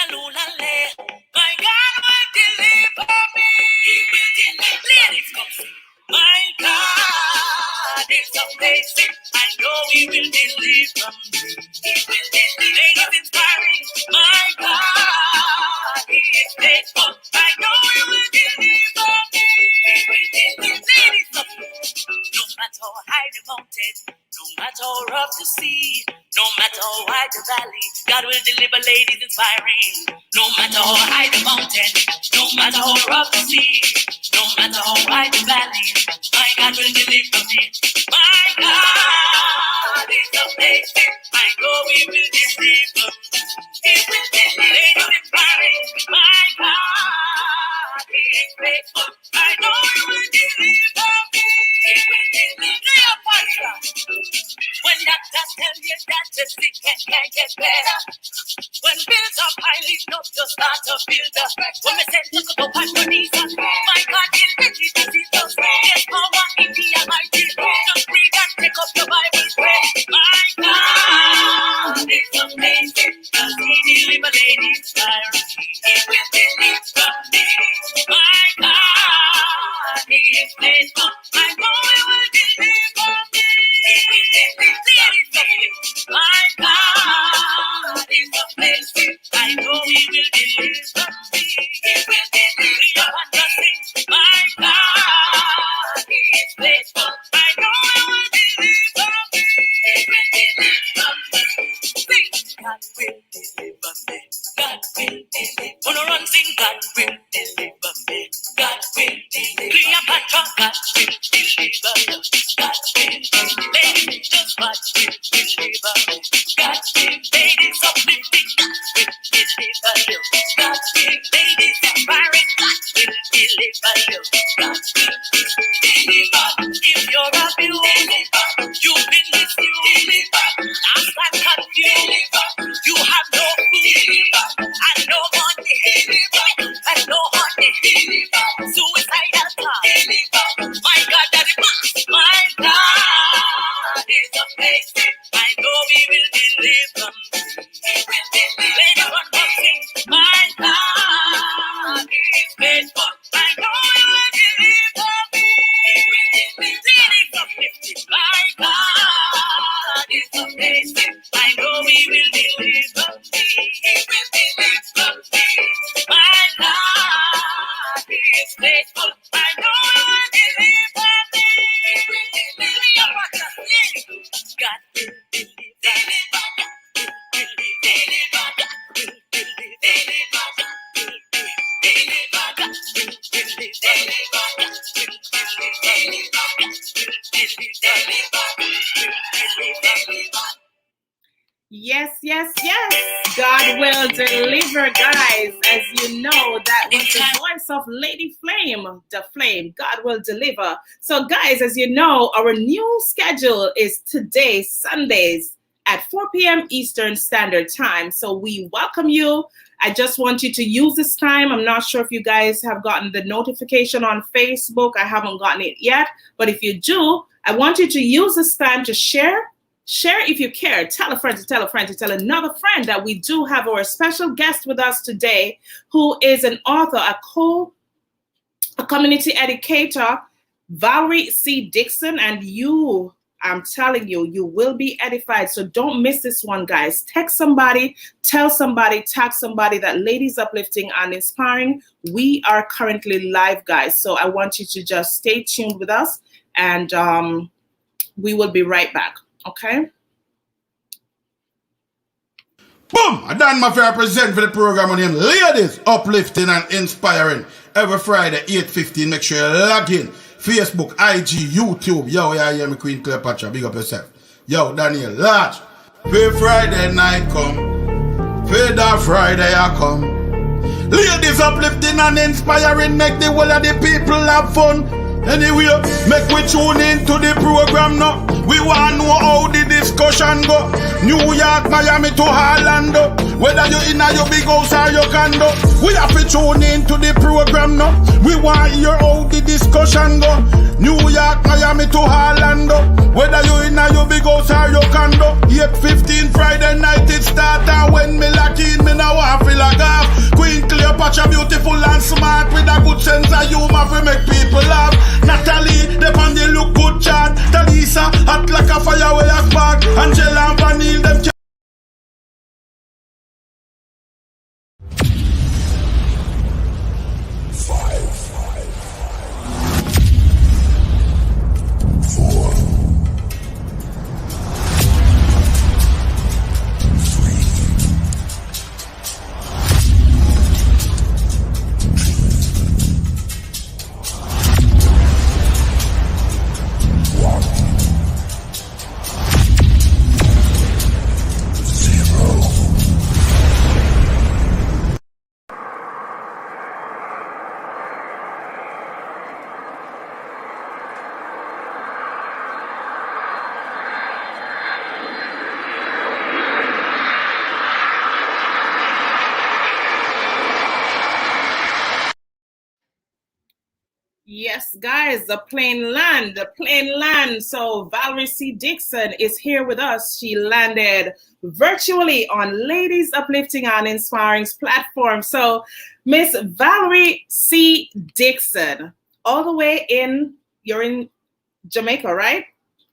My God will deliver me. He will deliver. Ladies, come sing. My God is amazing. I know He will deliver me. He will deliver. Ladies, inspiring. My God is faithful. I know He will deliver me. He will deliver. Ladies, come sing. No matter how high the mountain, no matter how rough the sea, no matter how wide the valley, God will deliver. Ladies, inspiring. No matter how high the mountain, no matter how rough the sea, no matter how wide the valley, my God will deliver me. My God is amazing. I know He will deliver. He will deliver. Ladies, inspiring. My God is faithful. I know He will deliver me. He will deliver. Cleopatra. When doctors tell you that the sick can't get better, when bills are piling up, you start to feel the pressure. When we say look up on your knees, my God is ready to see us. There's power in the Almighty. Just read and pick up your Bible, pray. My God is amazing. Does He deliver ladies? He will deliver me. My God is faithful. I know He will deliver me. He will deliver me. My God is amazing. I know He will deliver me. He will deliver me. My God is faithful. I know He will deliver me. He will deliver me. God will deliver me. God will deliver. Wanna run, sing. God will deliver me. God will deliver. Cleopatra, God will deliver. God will deliver. Ladies, just watch Him deliver. God will. Ladies, uplifting. God will deliver you. God will. Ladies, inspiring. God will deliver you. God will deliver. If you're abused, you've been misused, lost and confused, you have no food and no money and no honey, suicidal thoughts. My God, that is my God is amazing. I know He will deliver. He will deliver. Ladies, one more thing. My God is faithful. I know He will deliver me. He will deliver me. My God is amazing. I know He will deliver me. He will deliver me. My God is faithful. I know He will deliver me. He will deliver me. God will deliver. Yes, yes, yes. God will deliver, guys. As you know, that was the voice of Lady Flame, the Flame. God will deliver. So, guys, as you know, our new schedule is today, Sundays, at 4 p.m. Eastern Standard Time. So we welcome you. I just want you to use this time. I'm not sure if you guys have gotten the notification on Facebook. I haven't gotten it yet. But if you do, I want you to use this time to share. Share if you care. Tell a friend to tell a friend to tell another friend that we do have our special guest with us today, who is an author, a community educator, Valerie C. Dixon. And you, I'm telling you, you will be edified. So don't miss this one, guys. Text somebody, tell somebody, tag somebody that Ladies Uplifting and Inspiring, we are currently live, guys. So I want you to just stay tuned with us, and we will be right back. Okay. Boom! I done my fair present for the program on him. Ladies Uplifting and Inspiring. Every Friday, 8:15. Make sure you log in. Facebook, IG, YouTube. Yo, yeah, yeah, me Queen Cleopatra. Big up yourself. Yo, Daniel, large. Pay Friday night come. Pay that Friday I come. Ladies Uplifting and Inspiring. Make the whole of the people have fun. Anyway, make we tune into the program now. We want to know how the discussion go. New York, Miami to Orlando. Whether you in your big house or your condo, we have to tune into the program now. We want to hear how the discussion go. New York, Miami to Orlando. Whether you in your big house or your condo. 8:15 Friday night it start, and when me lock in, me now want to feel like off. much a beautiful and smart with a good sense of humor we make people laugh. Natalie, they on the look good chat. Talisa, hot like a fire with a spark. Angela and Vanille, them Yes, guys, the plain land. So Valerie C. Dixon is here with us. She landed virtually on Ladies Uplifting and Inspiring's platform. So Miss Valerie C. Dixon, all the way you're in Jamaica, right?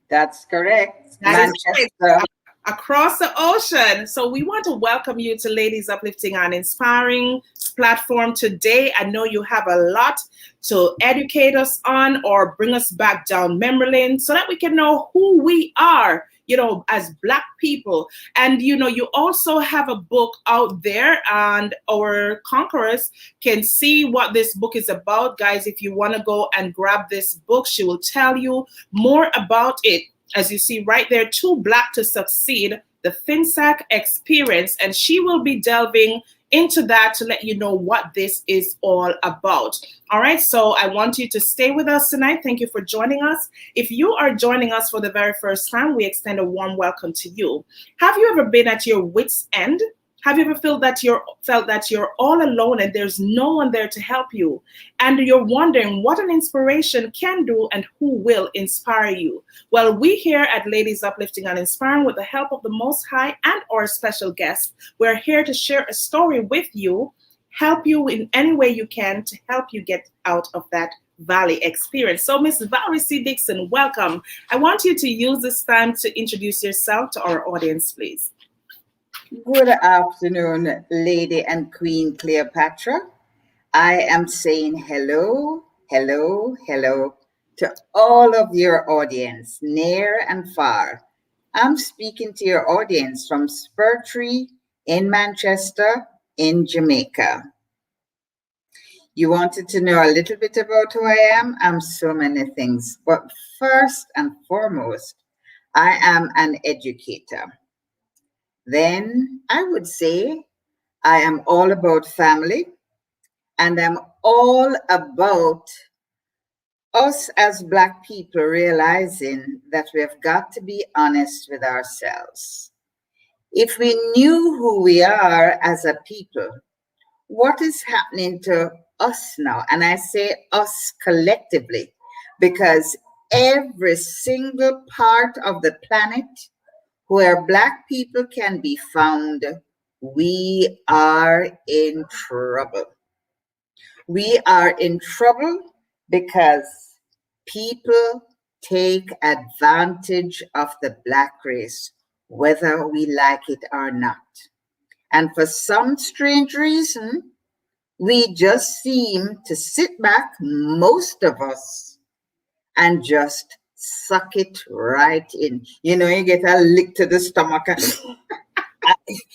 That's correct. That is Manchester. Across the ocean. So we want to welcome you to Ladies Uplifting and Inspiring platform today. I know you have a lot to educate us on or bring us back down memory lane so that we can know who we are, as Black people. And, you also have a book out there and our conquerors can see what this book is about. Guys, if you want to go and grab this book, she will tell you more about it. As you see right there, Too Black to Succeed, the FinSAC Experience, and she will be delving into that to let you know what this is all about. All right, so I want you to stay with us tonight. Thank you for joining us. If you are joining us for the very first time, we extend a warm welcome to you. Have you ever been at your wit's end? Have you ever felt that you're all alone and there's no one there to help you? And you're wondering what an inspiration can do and who will inspire you? Well, we here at Ladies Uplifting and Inspiring, with the help of the Most High and our special guest, we're here to share a story with you, help you in any way you can to help you get out of that valley experience. So Miss Valerie C. Dixon, welcome. I want you to use this time to introduce yourself to our audience, please. Good afternoon, Lady and Queen Cleopatra. I am saying hello, hello, hello to all of your audience, near and far. I'm speaking to your audience from Spur Tree in Manchester, in Jamaica. You wanted to know a little bit about who I am? I'm so many things, but first and foremost, I am an educator. Then I would say I am all about family, and I'm all about us as Black people realizing that we have got to be honest with ourselves. If we knew who we are as a people, what is happening to us now? And I say us collectively, because every single part of the planet where Black people can be found, we are in trouble. We are in trouble because people take advantage of the Black race, whether we like it or not. And for some strange reason, we just seem to sit back, most of us, and just suck it right in. You get a lick to the stomach.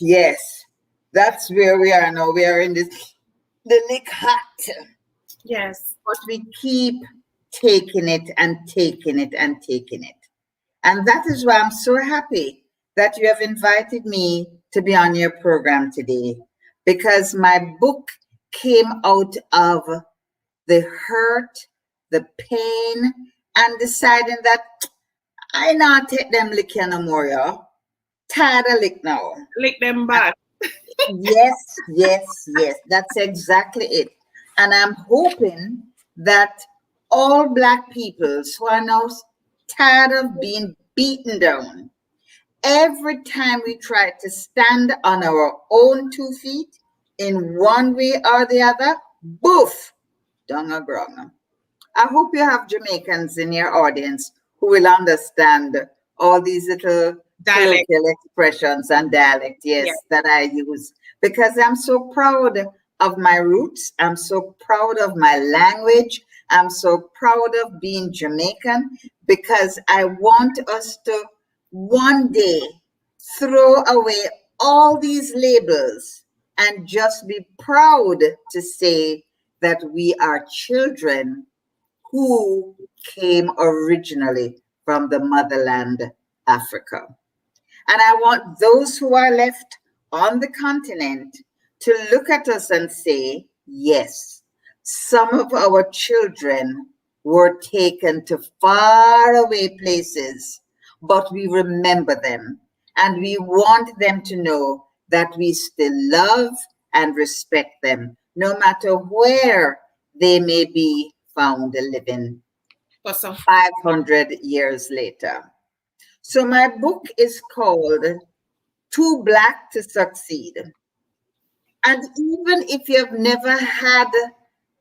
Yes, that's where we are now. We are in the lick hot. Yes. But we keep taking it and taking it and taking it. And that is why I'm so happy that you have invited me to be on your program today, because my book came out of the hurt, the pain, and deciding that I not take them lick no more, y'all. Tired of lick now. Lick them back. Yes. That's exactly it. And I'm hoping that all Black peoples who are now tired of being beaten down, every time we try to stand on our own 2 feet, in one way or the other, boof, down a ground. I hope you have Jamaicans in your audience who will understand all these little Dialect. colloquial expressions and dialect, yes, that I use, because I'm so proud of my roots. I'm so proud of my language. I'm so proud of being Jamaican, because I want us to one day throw away all these labels and just be proud to say that we are children who came originally from the motherland, Africa. And I want those who are left on the continent to look at us and say, yes, some of our children were taken to faraway places, but we remember them. And we want them to know that we still love and respect them, no matter where they may be found living Awesome. 500 years later. So my book is called Too Black to Succeed. And even if you've never had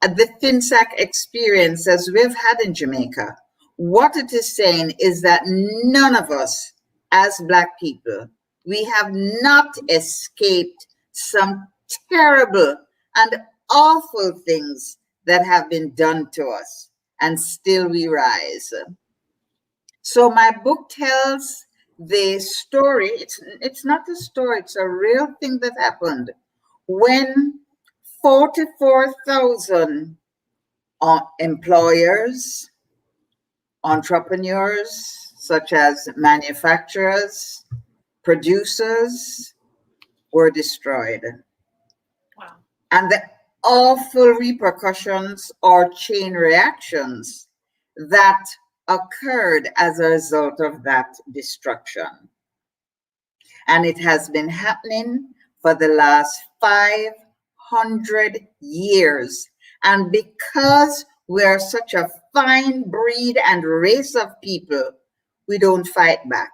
the FinSAC experience as we've had in Jamaica, what it is saying is that none of us as Black people, we have not escaped some terrible and awful things that have been done to us, and still we rise. So my book tells the story. It's not a story, it's a real thing that happened when 44,000 employers, entrepreneurs, such as manufacturers, producers, were destroyed. Wow. And the awful repercussions or chain reactions that occurred as a result of that destruction. And it has been happening for the last 500 years. And because we are such a fine breed and race of people, we don't fight back.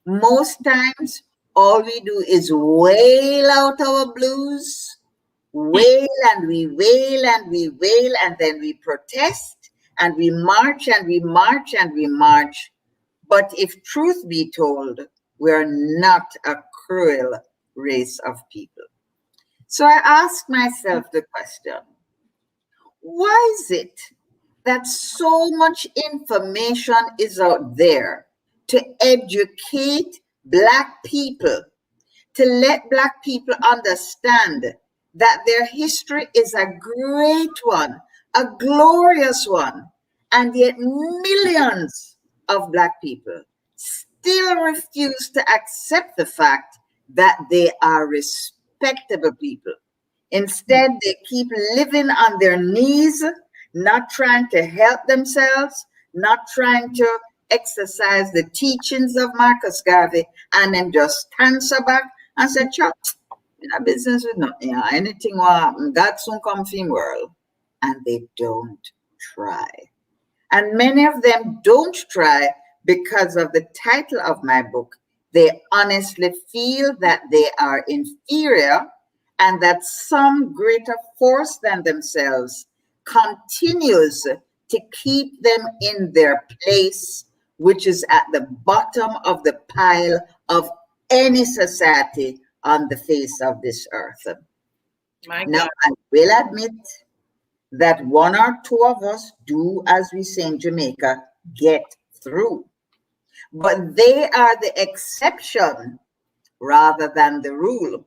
Most times, all we do is wail out our blues, wail and we wail and we wail, and then we protest and we march and we march and we march. But if truth be told, we are not a cruel race of people. So I ask myself the question, why is it that so much information is out there to educate Black people, to let Black people understand that their history is a great one, a glorious one, and yet millions of Black people still refuse to accept the fact that they are respectable people. Instead, they keep living on their knees, not trying to help themselves, not trying to exercise the teachings of Marcus Garvey, and then just answer back and say, chop, in a business with nothing, anything will happen, God soon come for him world. And they don't try. And many of them don't try because of the title of my book. They honestly feel that they are inferior and that some greater force than themselves continues to keep them in their place, which is at the bottom of the pile of any society on the face of this earth. Now, I will admit that one or two of us do, as we say in Jamaica, get through. But they are the exception rather than the rule.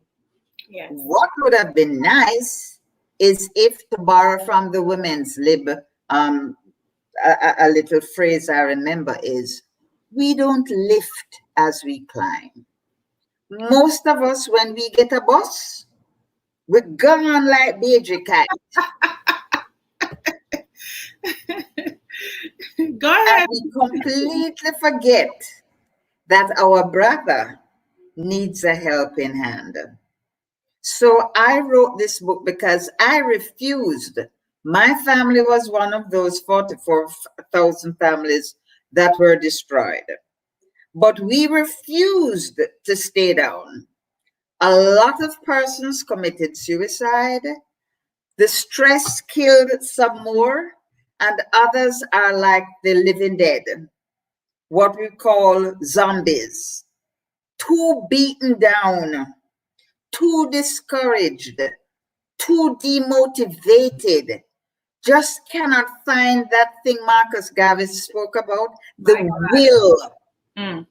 Yes. What would have been nice is if, to borrow from the women's lib, a little phrase I remember is, we don't lift as we climb. Most of us, when we get a bus, we're gone like Beijing cat. Go ahead. And we completely forget that our brother needs a helping hand. So I wrote this book because I refused. My family was one of those 44,000 families that were destroyed. But we refused to stay down. A lot of persons committed suicide. The stress killed some more, and others are like the living dead, what we call zombies. Too beaten down, too discouraged, too demotivated, just cannot find that thing Marcus Garvey spoke about, the will. Mm.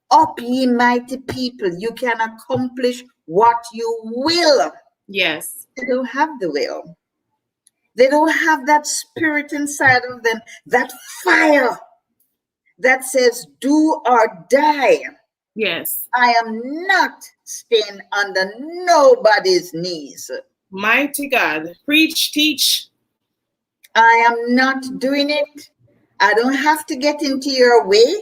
Up, ye mighty people, you can accomplish what you will. Yes. They don't have the will. They don't have that spirit inside of them, that fire that says, do or die. Yes. I am not staying under nobody's knees. Mighty God. Preach, teach. I am not doing it. I don't have to get into your way.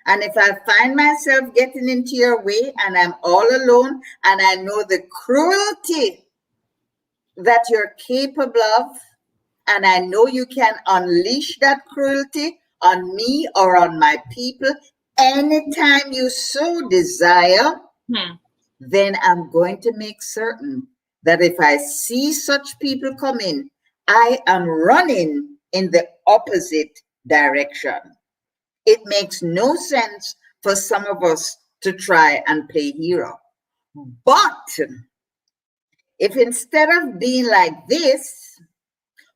And if I find myself getting into your way and I'm all alone and I know the cruelty that you're capable of, and I know you can unleash that cruelty on me or on my people anytime you so desire, then I'm going to make certain that if I see such people come in, I am running in the opposite direction. It makes no sense for some of us to try and play hero. But if instead of being like this,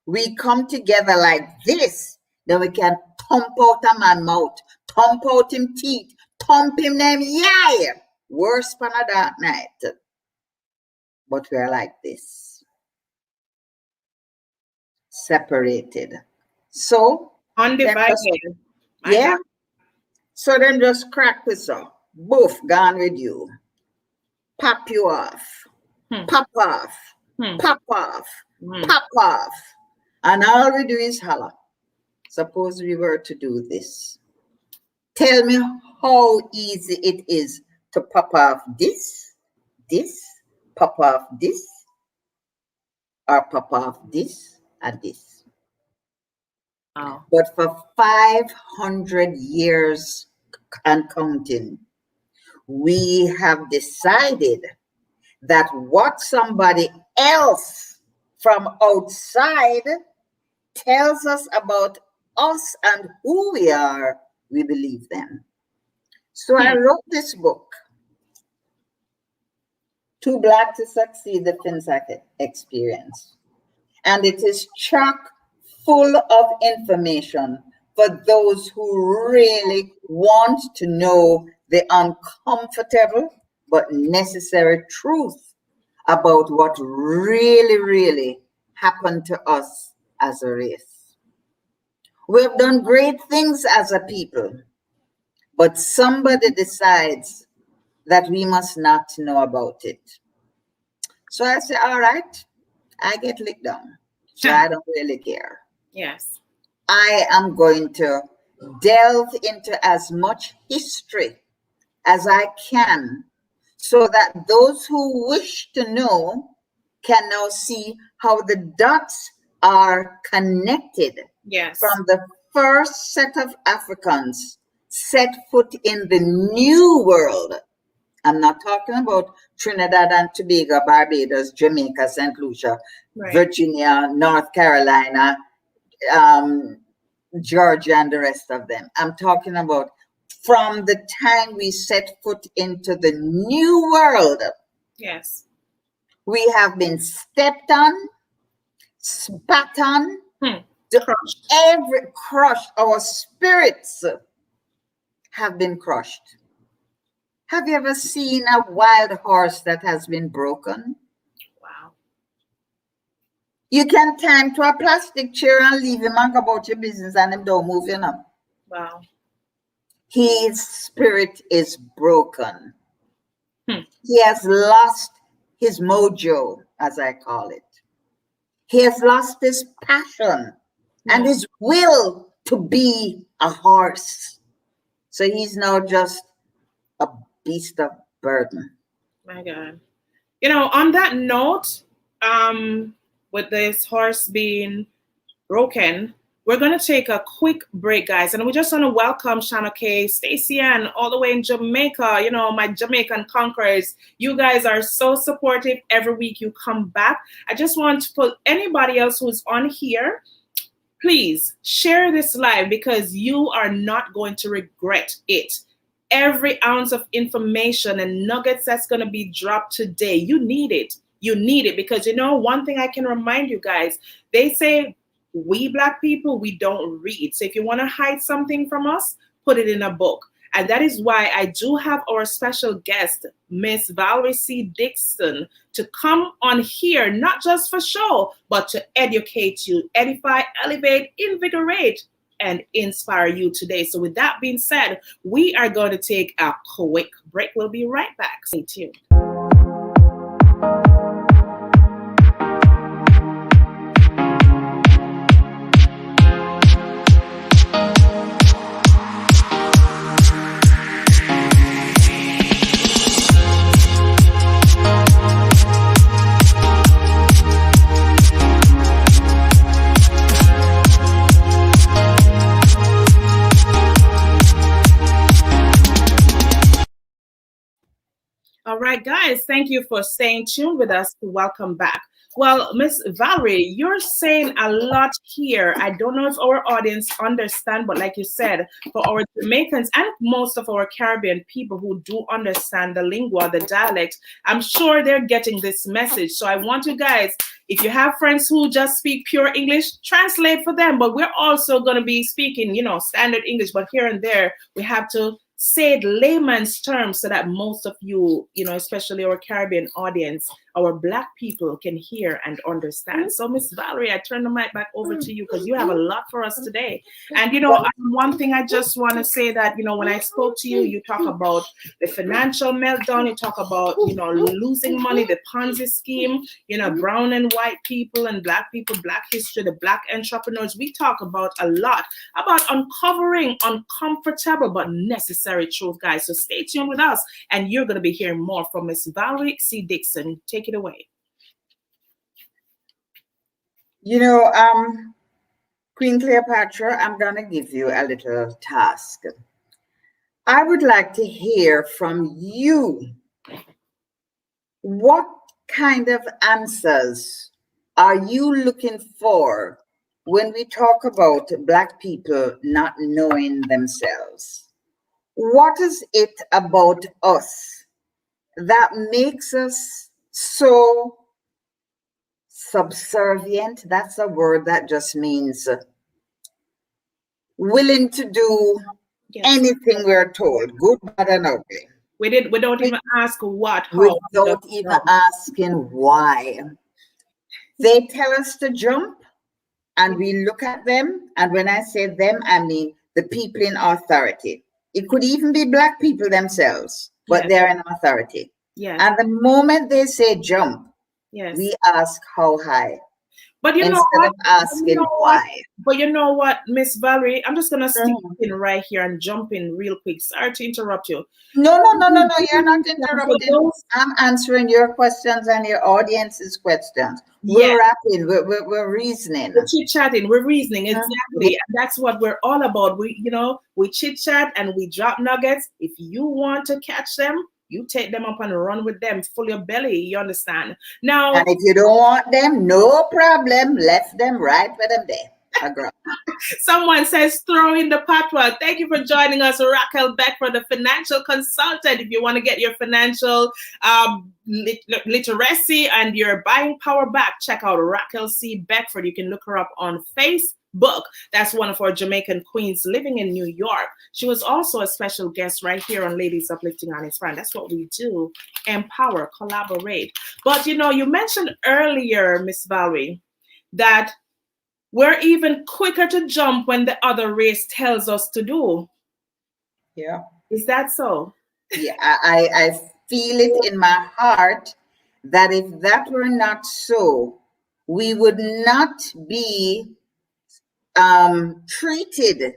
we come together like this, then we can thump out a man mouth, thump out him teeth, thump him them yay. Worse than a dark night. But we are like this. Separated. So Undivided. yeah. So then just crack this up. Boof, gone with you. Pop you off. Pop off. Pop off. Pop off. And all we do is holler. Suppose we were to do this. Tell me how easy it is to pop off this, pop off this, or pop off this and this. Wow. But for 500 years and counting, we have decided that what somebody else from outside tells us about us and who we are, we believe them. So I wrote this book, Too Black to Succeed, the FinTech Experience. And it is chock full of information for those who really want to know the uncomfortable but necessary truth about what really, really happened to us as a race. We have done great things as a people, but somebody decides that we must not know about it. So I say, all right, I get licked down. So I don't really care. Yes. I am going to delve into as much history as I can so that those who wish to know can now see how the dots are connected. Yes. From the first set of Africans set foot in the New World. I'm not talking about Trinidad and Tobago, Barbados, Jamaica, St. Lucia, Virginia, North Carolina, Georgia, and the rest of them. I'm talking about from the time we set foot into the New World. Yes. We have been stepped on, spat on, crushed. Our spirits have been crushed. Have you ever seen a wild horse that has been broken? Wow. You can tie him to a plastic chair and leave him and go about your business and him don't move, you know. Wow. His spirit is broken. He has lost his mojo, as I call it. He has lost his passion and his will to be a horse. So he's now just a beast of burden. My God. You know, on that note, with this horse being broken, We're going to take a quick break, guys, and we just want to welcome Shana K, Stacey Ann, all the way in Jamaica, you know, my Jamaican conquerors. You guys are so supportive. Every week you come back. I just want to put anybody else who's on here, please share this live because you are not going to regret it. Every ounce of information and nuggets that's going to be dropped today, you need it. You need it because, you know, one thing I can remind you guys, they say, we Black people, we don't read. So if you want to hide something from us, put it in a book. And that is why I do have our special guest, Miss Valerie C. Dixon, to come on here, not just for show, but to educate you, edify, elevate, invigorate, and inspire you today. So with that being said, we are going to take a quick break. We'll be right back. Stay tuned. All right, guys, thank you for staying tuned with us. Welcome back. Well, Miss Valerie, you're saying a lot here. I don't know if our audience understand, but like you said, for our Jamaicans and most of our Caribbean people who do understand the lingua, the dialect, I'm sure they're getting this message. So I want you guys, if you have friends who just speak pure English, translate for them. But we're also going to be speaking, you know, standard English, but here and there, we have to say it layman's terms so that most of you, you know, especially our Caribbean audience, our Black people can hear and understand. So Miss Valerie, I turn the mic back over to you because you have a lot for us today. And, you know, one thing I just want to say that, you know, when I spoke to you, you talk about the financial meltdown, you talk about, you know, losing money, the Ponzi scheme, you know, brown and white people and Black people, Black history, the Black entrepreneurs. We talk about a lot about uncovering uncomfortable but necessary truth, guys. So stay tuned with us and you're going to be hearing more from Miss Valerie C. Dixon. Take it away. You know, Queen Cleopatra, I'm going to give you a little task. I would like to hear from you. What kind of answers are you looking for when we talk about Black people not knowing themselves? What is it about us that makes us so subservient? That's a word that just means willing to do anything we're told, good, bad, and ugly. We don't even ask what, how. Without even asking why. They tell us to jump, and we look at them, and when I say them, I mean the people in authority. It could even be Black people themselves, but they're in authority. Yes. And the moment they say jump, we ask how high. But you know what? Instead of asking why. But you know what, Miss Valerie, I'm just gonna stick in right here and jump in real quick. Sorry to interrupt you. No, you're not interrupting. I'm answering your questions and your audience's questions. We're rapping, we're reasoning. We're chit-chatting, we're reasoning, exactly. And that's what we're all about. We chit-chat and we drop nuggets. If you want to catch them, you take them up and run with them full your belly. You understand? Now, and if you don't want them, no problem. Left them right where them there. Someone says, throw in the Patron. Thank you for joining us, Raquel Beckford, the financial consultant. If you want to get your financial literacy and your buying power back, check out Raquel C. Beckford. You can look her up on Facebook. That's one of our Jamaican queens living in New York. She was also a special guest right here on Ladies Uplifting and Inspiring. That's what we do. Empower, collaborate. But you know, you mentioned earlier, Miss Valerie, that we're even quicker to jump when the other race tells us to do. Yeah. Is that so? Yeah, I feel it in my heart that if that were not so, we would not be treated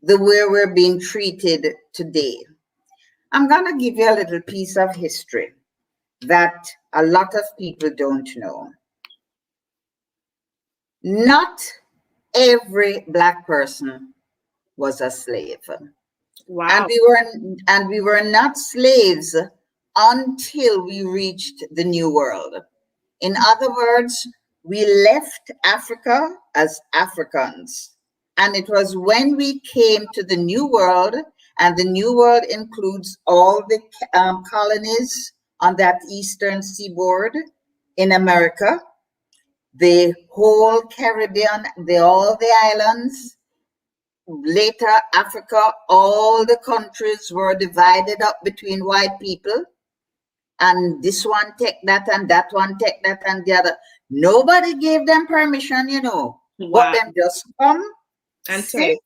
the way we're being treated today. I'm going to give you a little piece of history that a lot of people don't know. Not every black person was a slave. Wow. And we were not slaves until we reached the New World. In other words, we left Africa as Africans. And it was when we came to the New World, and the New World includes all the colonies on that eastern seaboard in America, the whole Caribbean, all the islands. Later, Africa, all the countries were divided up between white people. And this one take that, and that one take that, and the other. Nobody gave them permission, Wow. But them just come And sit,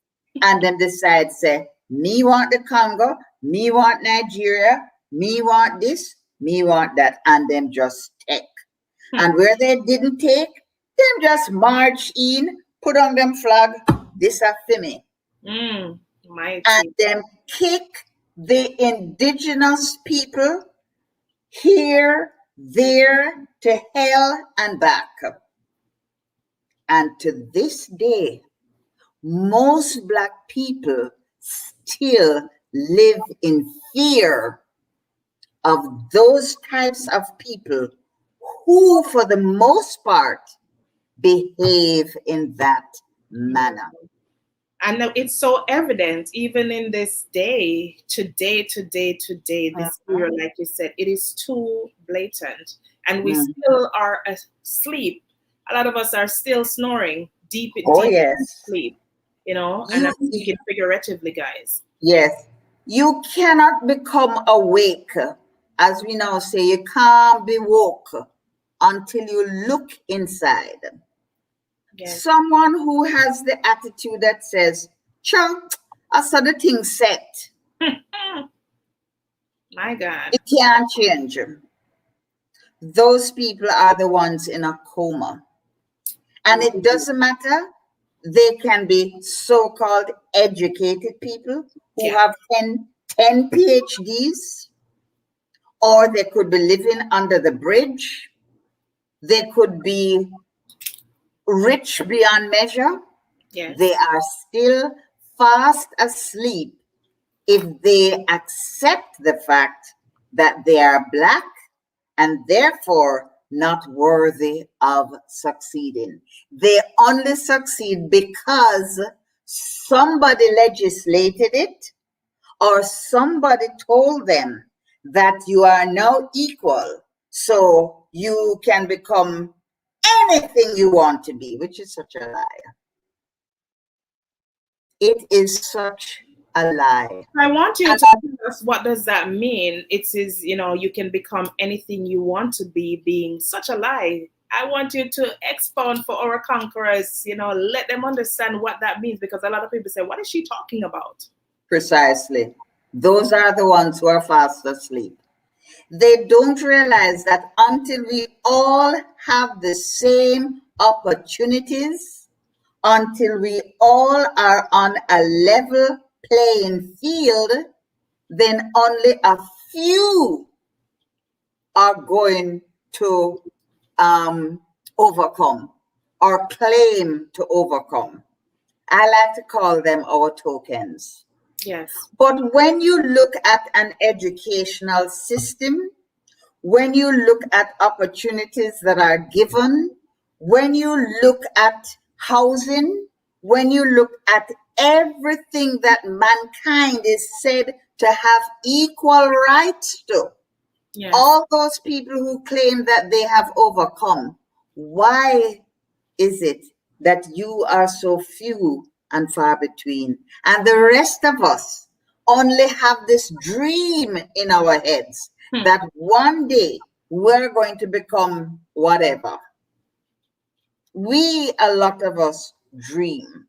and then decide, say, me want the Congo, me want Nigeria, me want this, me want that, and them just take. And where they didn't take, them just march in, put on them flag, this are for me. And then kick the indigenous people here, there, to hell and back. And to this day, most black people still live in fear of those types of people who, for the most part, behave in that manner. And it's so evident even in this day, today, this era, like you said, it is too blatant. And we still are asleep. A lot of us are still snoring deep in sleep, and I'm thinking figuratively, guys. Yes. You cannot become awake. As we now say, you can't be woke until you look inside. Yes. Someone who has the attitude that says, I saw the thing set. My God. It can't change. Those people are the ones in a coma. And it doesn't matter. They can be so-called educated people who have 10 PhDs, or they could be living under the bridge. They could be rich beyond measure. Yes. They are still fast asleep if they accept the fact that they are black and therefore not worthy of succeeding. They only succeed because somebody legislated it, or somebody told them that you are now equal, so you can become anything you want to be, which is such a lie. It is such a lie. I want you to tell us, what does that mean? It is, you can become anything you want to be, being such a lie. I want you to expound for our conquerors, let them understand what that means, because a lot of people say, what is she talking about? Precisely. Those are the ones who are fast asleep. They don't realize that until we all have the same opportunities, until we all are on a level playing field, then only a few are going to overcome or claim to overcome. I like to call them our tokens. Yes. But when you look at an educational system, when you look at opportunities that are given, when you look at housing, when you look at everything that mankind is said to have equal rights to, all those people who claim that they have overcome, why is it that you are so few and far between, and the rest of us only have this dream in our heads that one day we're going to become whatever? A lot of us dream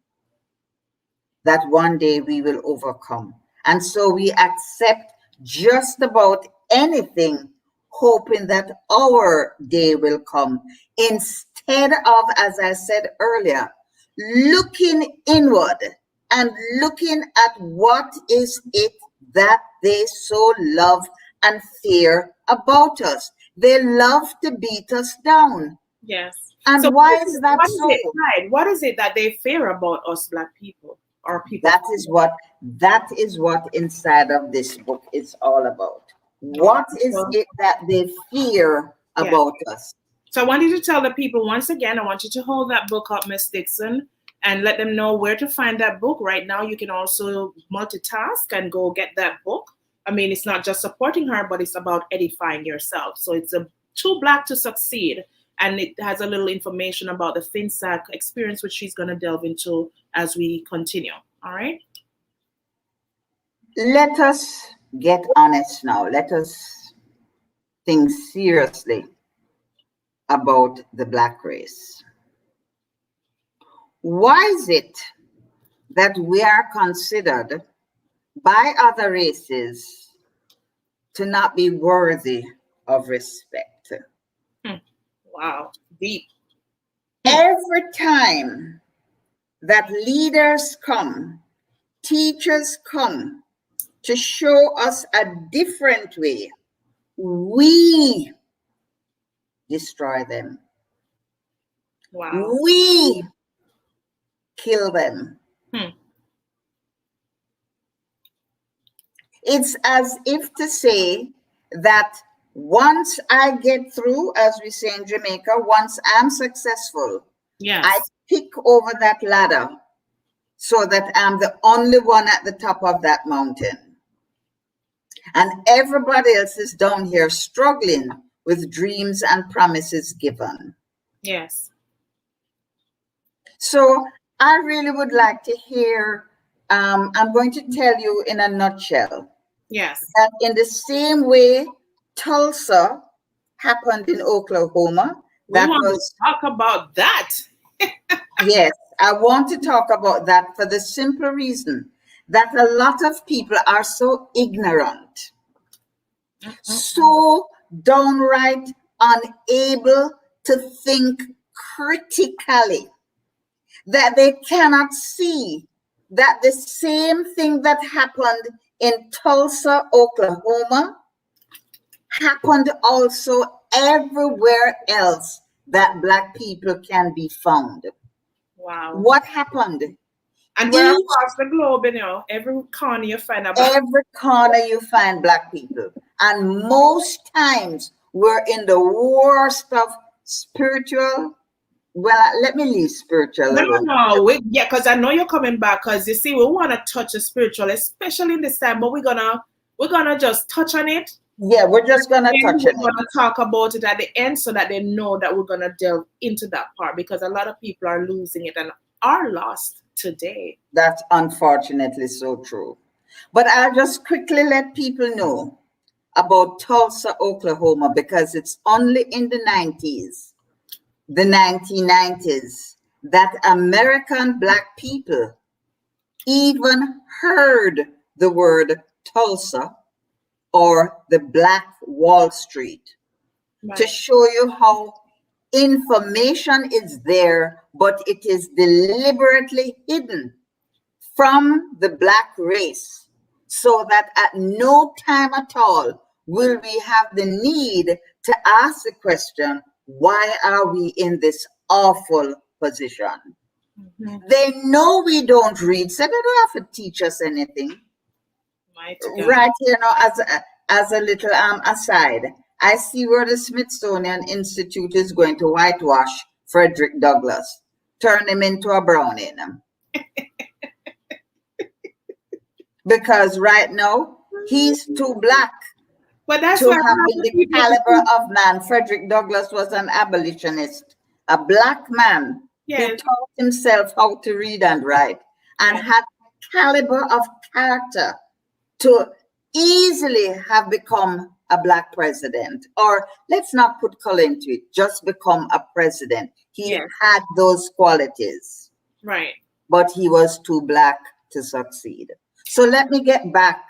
that one day we will overcome. And so we accept just about anything, hoping that our day will come, instead of, as I said earlier, looking inward and looking at what is it that they so love and fear about us. They love to beat us down. Yes. And So why is that what is so? it, right? What is it that they fear about us Black people or people? That is what inside of this book is all about. What is So, it that they fear yeah. about us? So I want you to tell the people once again, I want you to hold that book up, Miss Dixon, and let them know where to find that book. Right now, you can also multitask and go get that book. I mean, it's not just supporting her, but it's about edifying yourself. So it's a Too Black to Succeed. And it has a little information about the FinSAC experience, which she's going to delve into as we continue. All right. Let us get honest now. Let us think seriously about the Black race. Why is it that we are considered by other races to not be worthy of respect? Wow. Deep. Every time that leaders come, teachers come to show us a different way, we destroy them. Wow. We kill them. It's as if to say that once I get through, as we say in Jamaica, once I'm successful, Yes. I pick over that ladder so that I'm the only one at the top of that mountain. And everybody else is down here struggling with dreams and promises given. Yes. So I really would like to hear, I'm going to tell you in a nutshell. Yes. That in the same way Tulsa happened in Oklahoma, We that want was, to talk about that. yes, I want to talk about that for the simple reason that a lot of people are so ignorant, so downright unable to think critically, that they cannot see that the same thing that happened in Tulsa, Oklahoma, happened also everywhere else that Black people can be found. Wow. What happened? And we're across the globe, you know, every corner you find a Black. Every corner you find Black people. And most times we're in the worst of spiritual. Well, let me leave spiritual alone. No. Yeah, because I know you're coming back. Because you see, we want to touch the spiritual, especially in this time. But we're gonna just touch on it. Yeah, we're just gonna touch on it. We're gonna talk about it at the end so that they know that we're gonna delve into that part, because a lot of people are losing it and are lost today. That's unfortunately so true. But I'll just quickly let people know about Tulsa, Oklahoma, because it's only in the 90s, the 1990s, that American Black people even heard the word Tulsa or the Black Wall Street, Right. to show you how information is there, but it is deliberately hidden from the Black race, so that at no time at all will we have the need to ask the question, why are we in this awful position? Mm-hmm. They know we don't read, so they don't have to teach us anything. Right here now, as a little aside, I see where the Smithsonian Institute is going to whitewash Frederick Douglass, turn him into a brownie. Because right now, he's too Black But that's to why have been the caliber of man. Frederick Douglass was an abolitionist, a Black man who taught himself how to read and write, and had caliber of character to easily have become a Black president. Or let's not put color into it, just become a president. He had those qualities. Right. But he was too Black to succeed. So let me get back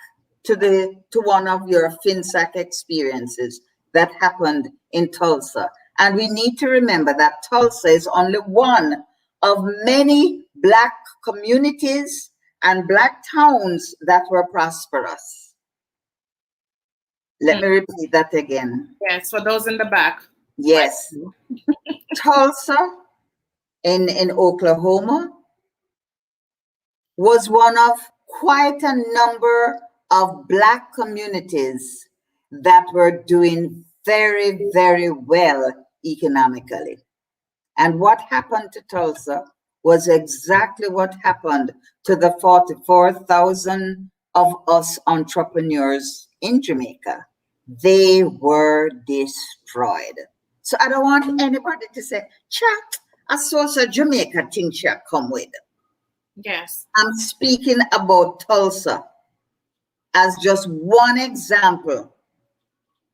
to one of your FinSAC experiences that happened in Tulsa. And we need to remember that Tulsa is only one of many Black communities and Black towns that were prosperous. Let me repeat that again. Yes, for those in the back. Yes. Tulsa in Oklahoma was one of quite a number of Black communities that were doing very, very well economically. And what happened to Tulsa was exactly what happened to the 44,000 of us entrepreneurs in Jamaica. They were destroyed. So I don't want anybody to say, "Chat, a source of Jamaica thing shall come with." Yes. I'm speaking about Tulsa as just one example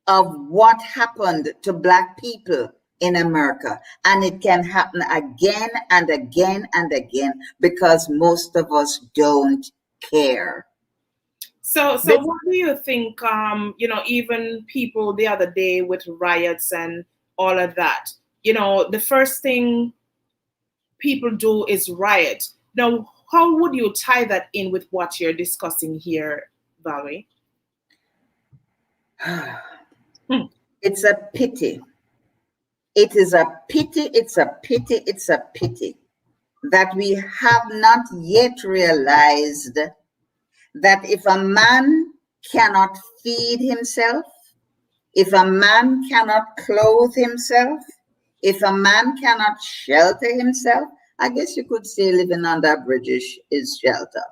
of what happened to Black people in America. And it can happen again and again and again because most of us don't care. So what do you think, even people the other day with riots and all of that, the first thing people do is riot. Now, how would you tie that in with what you're discussing here, Valerie? It's a pity. It is a pity, it's a pity, it's a pity that we have not yet realized that if a man cannot feed himself, if a man cannot clothe himself, if a man cannot shelter himself, I guess you could say living under a bridge is shelter.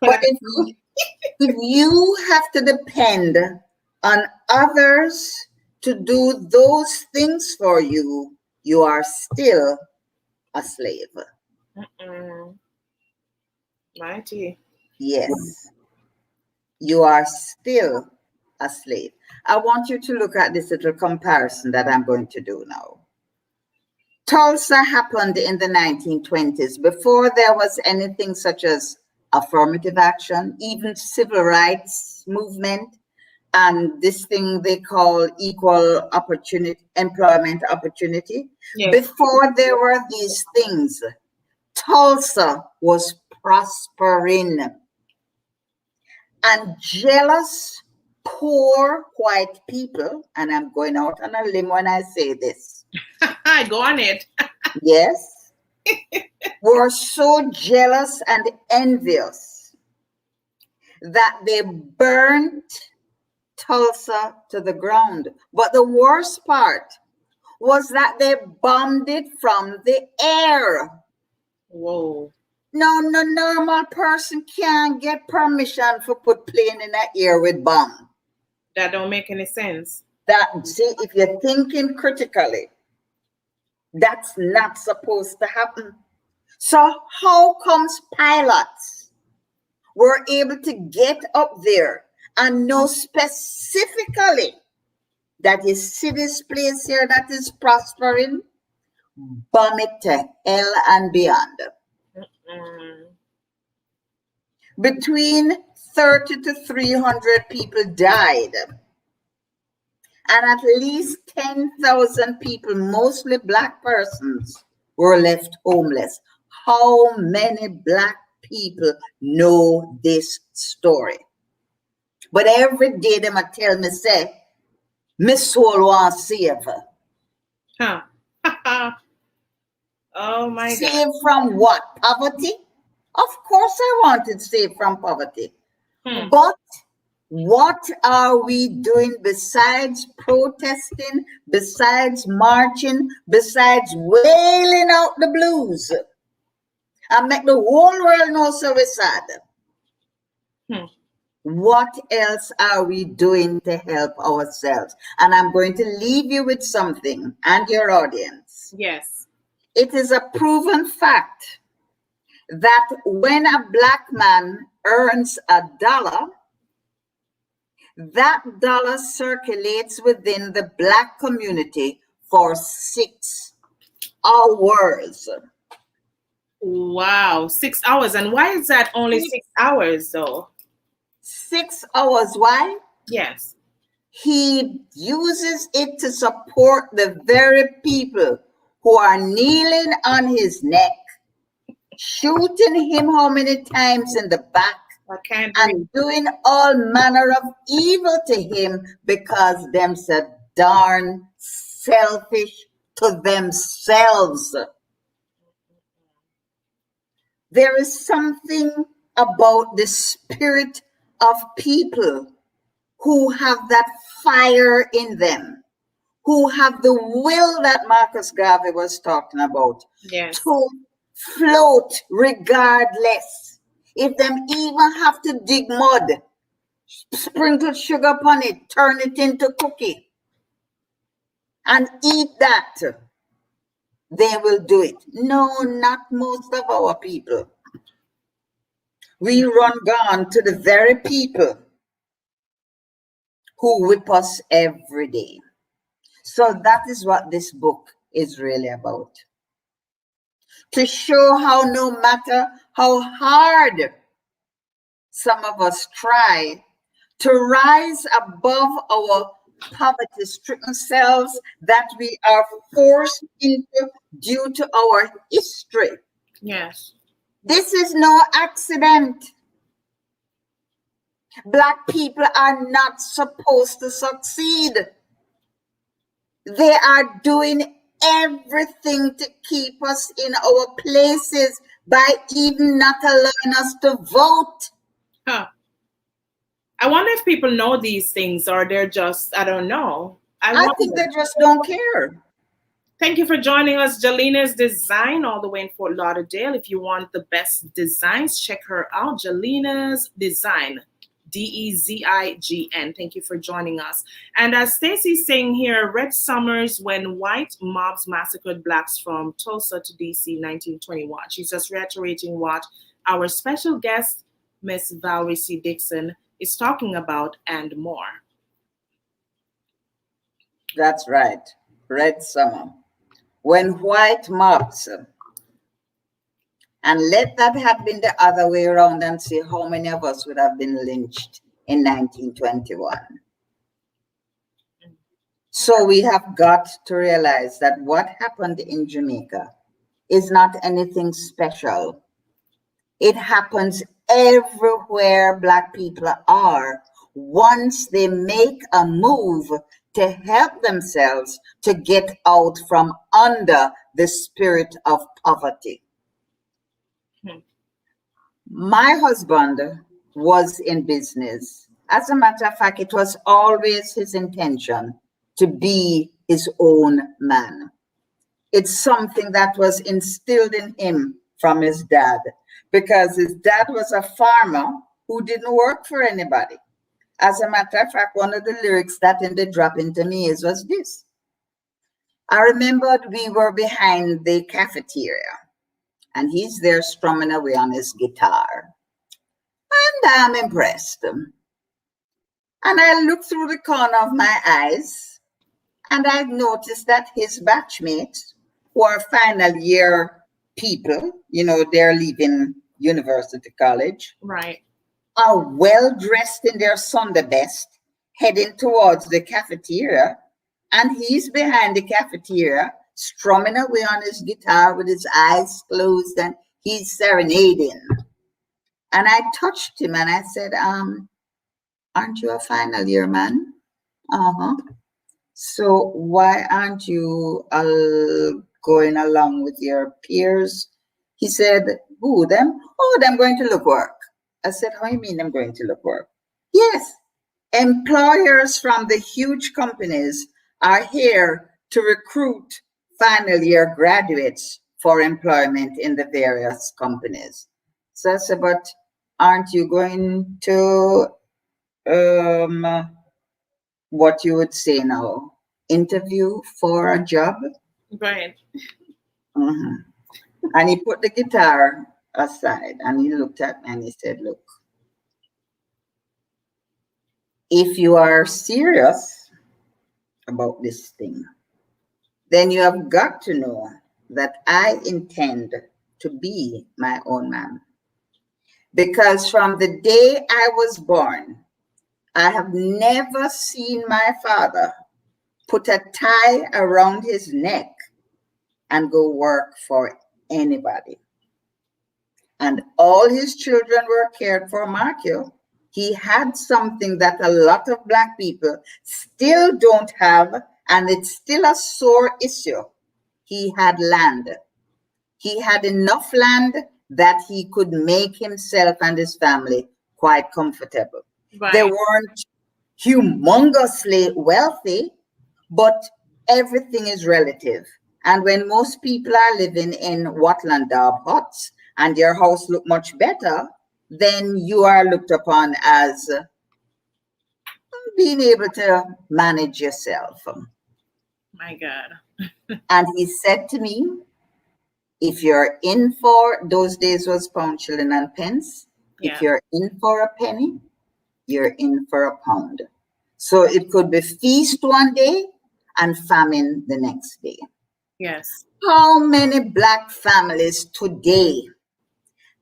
But if you have to depend on others to do those things for you, you are still a slave. Mighty. Yes, you are still a slave. I want you to look at this little comparison that I'm going to do now. Tulsa happened in the 1920s, before there was anything such as affirmative action, even civil rights movement, and this thing they call equal opportunity, employment opportunity. Yes. Before there were these things, Tulsa was prospering, and jealous, poor white people, and I'm going out on a limb when I say this. Go on it. Yes, were so jealous and envious that they burnt Tulsa to the ground. But the worst part was that they bombed it from the air. Whoa. No normal person can't get permission for put plane in the air with bomb. That don't make any sense. See, if you're thinking critically, that's not supposed to happen. So how comes pilots were able to get up there and know specifically that you see this place here that is prospering, bomb it to hell and beyond? Between 30 to 300 people died, and at least 10,000 people, mostly Black persons, were left homeless. How many Black people know this story? But every day they might tell me, say, "Miss Soul wants save her." Huh. Oh my God. Save from what? Poverty? Of course I wanted saved from poverty. But what are we doing besides protesting, besides marching, besides wailing out the blues and make the whole world know so we're sad? What else are we doing to help ourselves? And I'm going to leave you with something, and your audience. Yes. It is a proven fact that when a Black man earns $1, that dollar circulates within the Black community for 6 hours. Wow, 6 hours. And why is that only 6 hours though? 6 hours. Why? Yes. He uses it to support the very people who are kneeling on his neck, shooting him how many times in the back, and doing all manner of evil to him because them's a darn selfish, to themselves. There is something about the spirit of people who have that fire in them, who have the will that Marcus Garvey was talking about, Yes. to float regardless. If them even have to dig mud, sprinkle sugar upon it, turn it into cookie, and eat that, they will do it. No, not most of our people. We run gone to the very people who whip us every day. So that is what this book is really about. To show how no matter how hard some of us try to rise above our poverty-stricken selves that we are forced into due to our history. Yes. This is no accident. Black people are not supposed to succeed. They are doing everything to keep us in our places by even not allowing us to vote. Huh. I wonder if people know these things or they're just, I don't know. I think they just don't care. Thank you for joining us, Jalena's Design, all the way in Fort Lauderdale. If you want the best designs, check her out, Jalena's Design, Dezign. Thank you for joining us. And as Stacy's saying here, Red Summers, when white mobs massacred blacks from Tulsa to DC 1921. She's just reiterating what our special guest, Miss Valerie C. Dixon, is talking about and more. That's right. Red Summer. When white mobs, and let that have been the other way around and see how many of us would have been lynched in 1921. So we have got to realize that what happened in Jamaica is not anything special. It happens everywhere Black people are once they make a move to help themselves to get out from under the spirit of poverty. My husband was in business. As a matter of fact, it was always his intention to be his own man. It's something that was instilled in him from his dad, because his dad was a farmer who didn't work for anybody. As a matter of fact, one of the lyrics that ended drop into me was this. I remembered we were behind the cafeteria and he's there strumming away on his guitar. And I'm impressed. And I looked through the corner of my eyes and I noticed that his batchmates, who are final year people, you know, they're leaving university college. Right. Are well dressed in their Sunday best, heading towards the cafeteria, and he's behind the cafeteria, strumming away on his guitar with his eyes closed, and he's serenading. And I touched him and I said, aren't you a final year man? So why aren't you going along with your peers? He said, who, them? Oh, them going to look work. I said, how do you mean I'm going to look work? Yes, employers from the huge companies are here to recruit final year graduates for employment in the various companies. So I said, but aren't you going to, what you would say now, interview for a job? Right. And he put the guitar aside and he looked at me and he said, look, if you are serious about this thing, then you have got to know that I intend to be my own man. Because from the day I was born, I have never seen my father put a tie around his neck and go work for anybody. And all his children were cared for, mark you. He had something that a lot of Black people still don't have, and it's still a sore issue. he had land. He had enough land that he could make himself and his family quite comfortable. Right. They weren't humongously wealthy, but everything is relative. And when most people are living in Watland Daub huts and your house look much better, then you are looked upon as being able to manage yourself. My God. And he said to me, if you're in for, those days was pound, shilling, and pence. Yeah. If you're in for a penny, you're in for a pound. So it could be feast one day and famine the next day. Yes. How many Black families today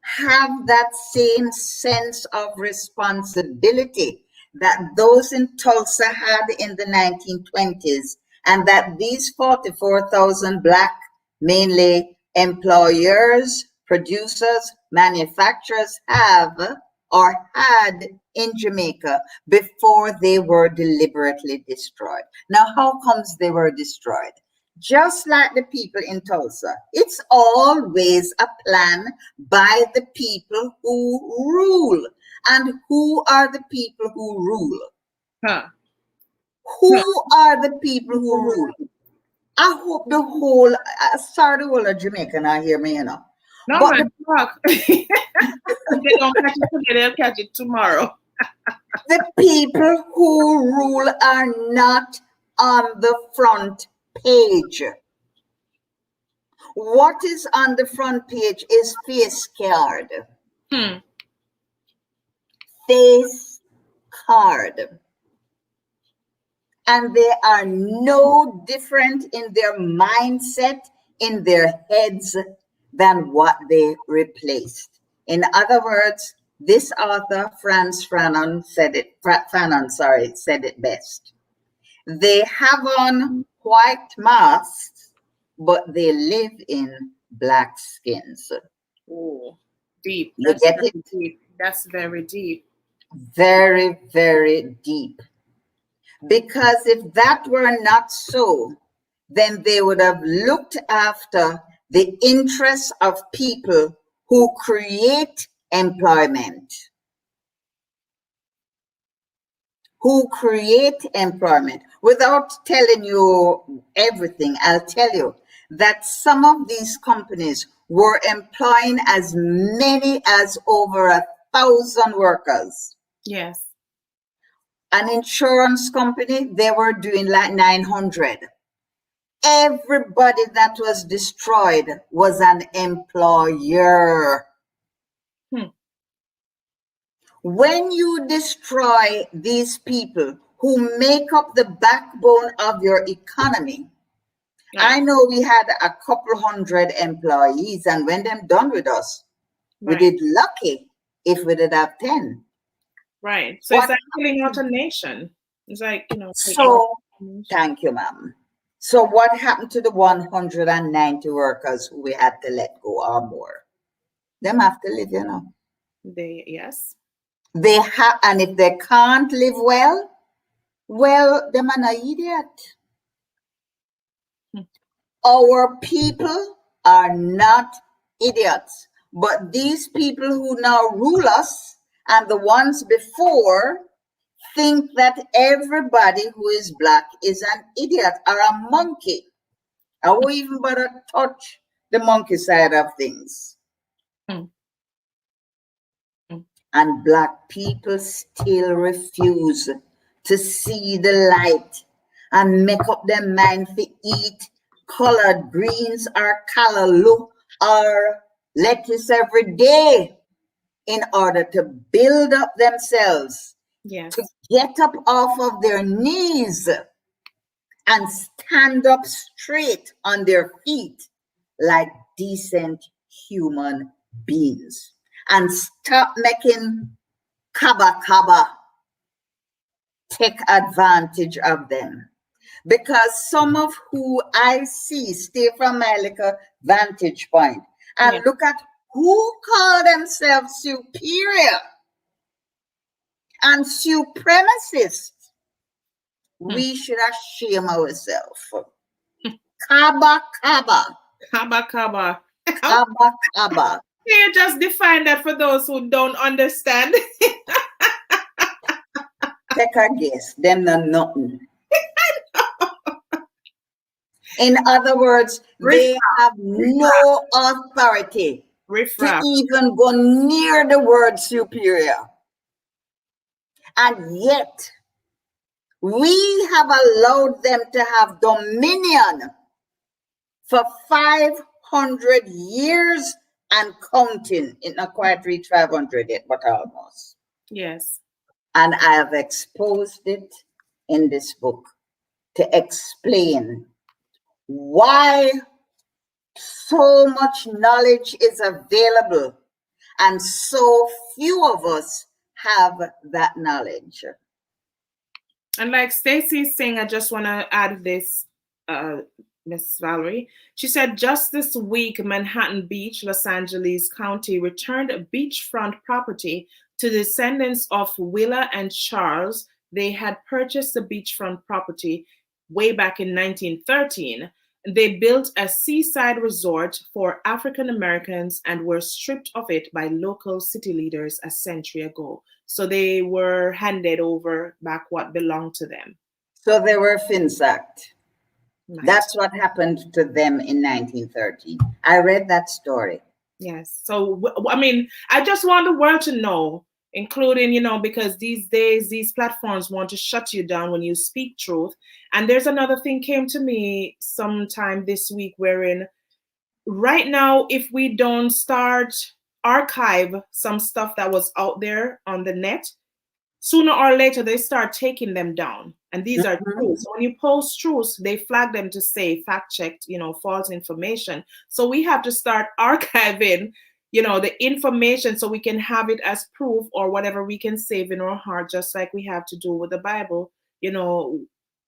have that same sense of responsibility that those in Tulsa had in the 1920s, and that these 44,000 Black, mainly employers, producers, manufacturers have or had in Jamaica before they were deliberately destroyed? Now, how comes they were destroyed? Just like the people in Tulsa, it's always a plan by the people who rule. And who are the people who rule? Huh. Who are the people who rule? I hope the whole, sorry, the whole of Jamaica now hear me, you know. No, But man, fuck. They don't catch it today, they'll catch it tomorrow. the people who rule are not on the front page. What is on the front page is face card. Face card. And they are no different in their mindset, in their heads, than what they replaced. In other words, this author, Frantz Fanon, said it best. They have on white masks, but they live in Black skins. Oh, deep. You That's get very it? deep. That's very deep. Very, very deep. Because if that were not so, then they would have looked after the interests of people who create employment. Without telling you everything, I'll tell you that some of these companies were employing as many as over 1,000 workers. Yes. An insurance company, they were doing like 900. Everybody that was destroyed was an employer. When you destroy these people who make up the backbone of your economy, Right. I know we had a couple hundred employees, and when they're done with us, Right. we did lucky if we did have 10. Right. So What it's like killing out a nation. It's like, So, thank you, ma'am. So what happened to the 190 workers who we had to let go or more? Them have to live, Yes. They have, and if they can't live well, them are not idiot. Our people are not idiots, but these people who now rule us and the ones before think that everybody who is Black is an idiot or a monkey. I won't even bother touch the monkey side of things. And Black people still refuse to see the light and make up their mind to eat colored greens or callaloo or lettuce every day in order to build up themselves, Yes. to get up off of their knees and stand up straight on their feet like decent human beings, and stop making kaba take advantage of them. Because some of who I see stay from my little vantage point and look at who call themselves superior and supremacists. We should shame ourselves. Kaba Kaba. Kaba Kaba. Kaba Kaba. Can you just define that for those who don't understand? Take a guess. Them know nothing. In other words, they have no authority to even go near the word superior. And yet, we have allowed them to have dominion for 500 years and counting. It not quite reached 500 yet, but almost. Yes. And I have exposed it in this book to explain why so much knowledge is available and so few of us have that knowledge. And like Stacy is saying, I just want to add this, Miss Valerie. She said just this week, Manhattan Beach, Los Angeles County returned a beachfront property to descendants of Willa and Charles. They had purchased the beachfront property way back in 1913. They built a seaside resort for African Americans and were stripped of it by local city leaders a century ago. So they were handed over back what belonged to them. So they were finsacked. Right. That's what happened to them in 1913. I read that story. Yes. So, I mean, I just want the world to know, including, you know, because these days, these platforms want to shut you down when you speak truth. And there's another thing came to me sometime this week wherein right now, if we don't start archive some stuff that was out there on the net, sooner or later they start taking them down. And these are truths. So when you post truths, they flag them to say fact checked, you know, false information. So we have to start archiving, you know, the information so we can have it as proof or whatever we can save in our heart, just like we have to do with the Bible, you know,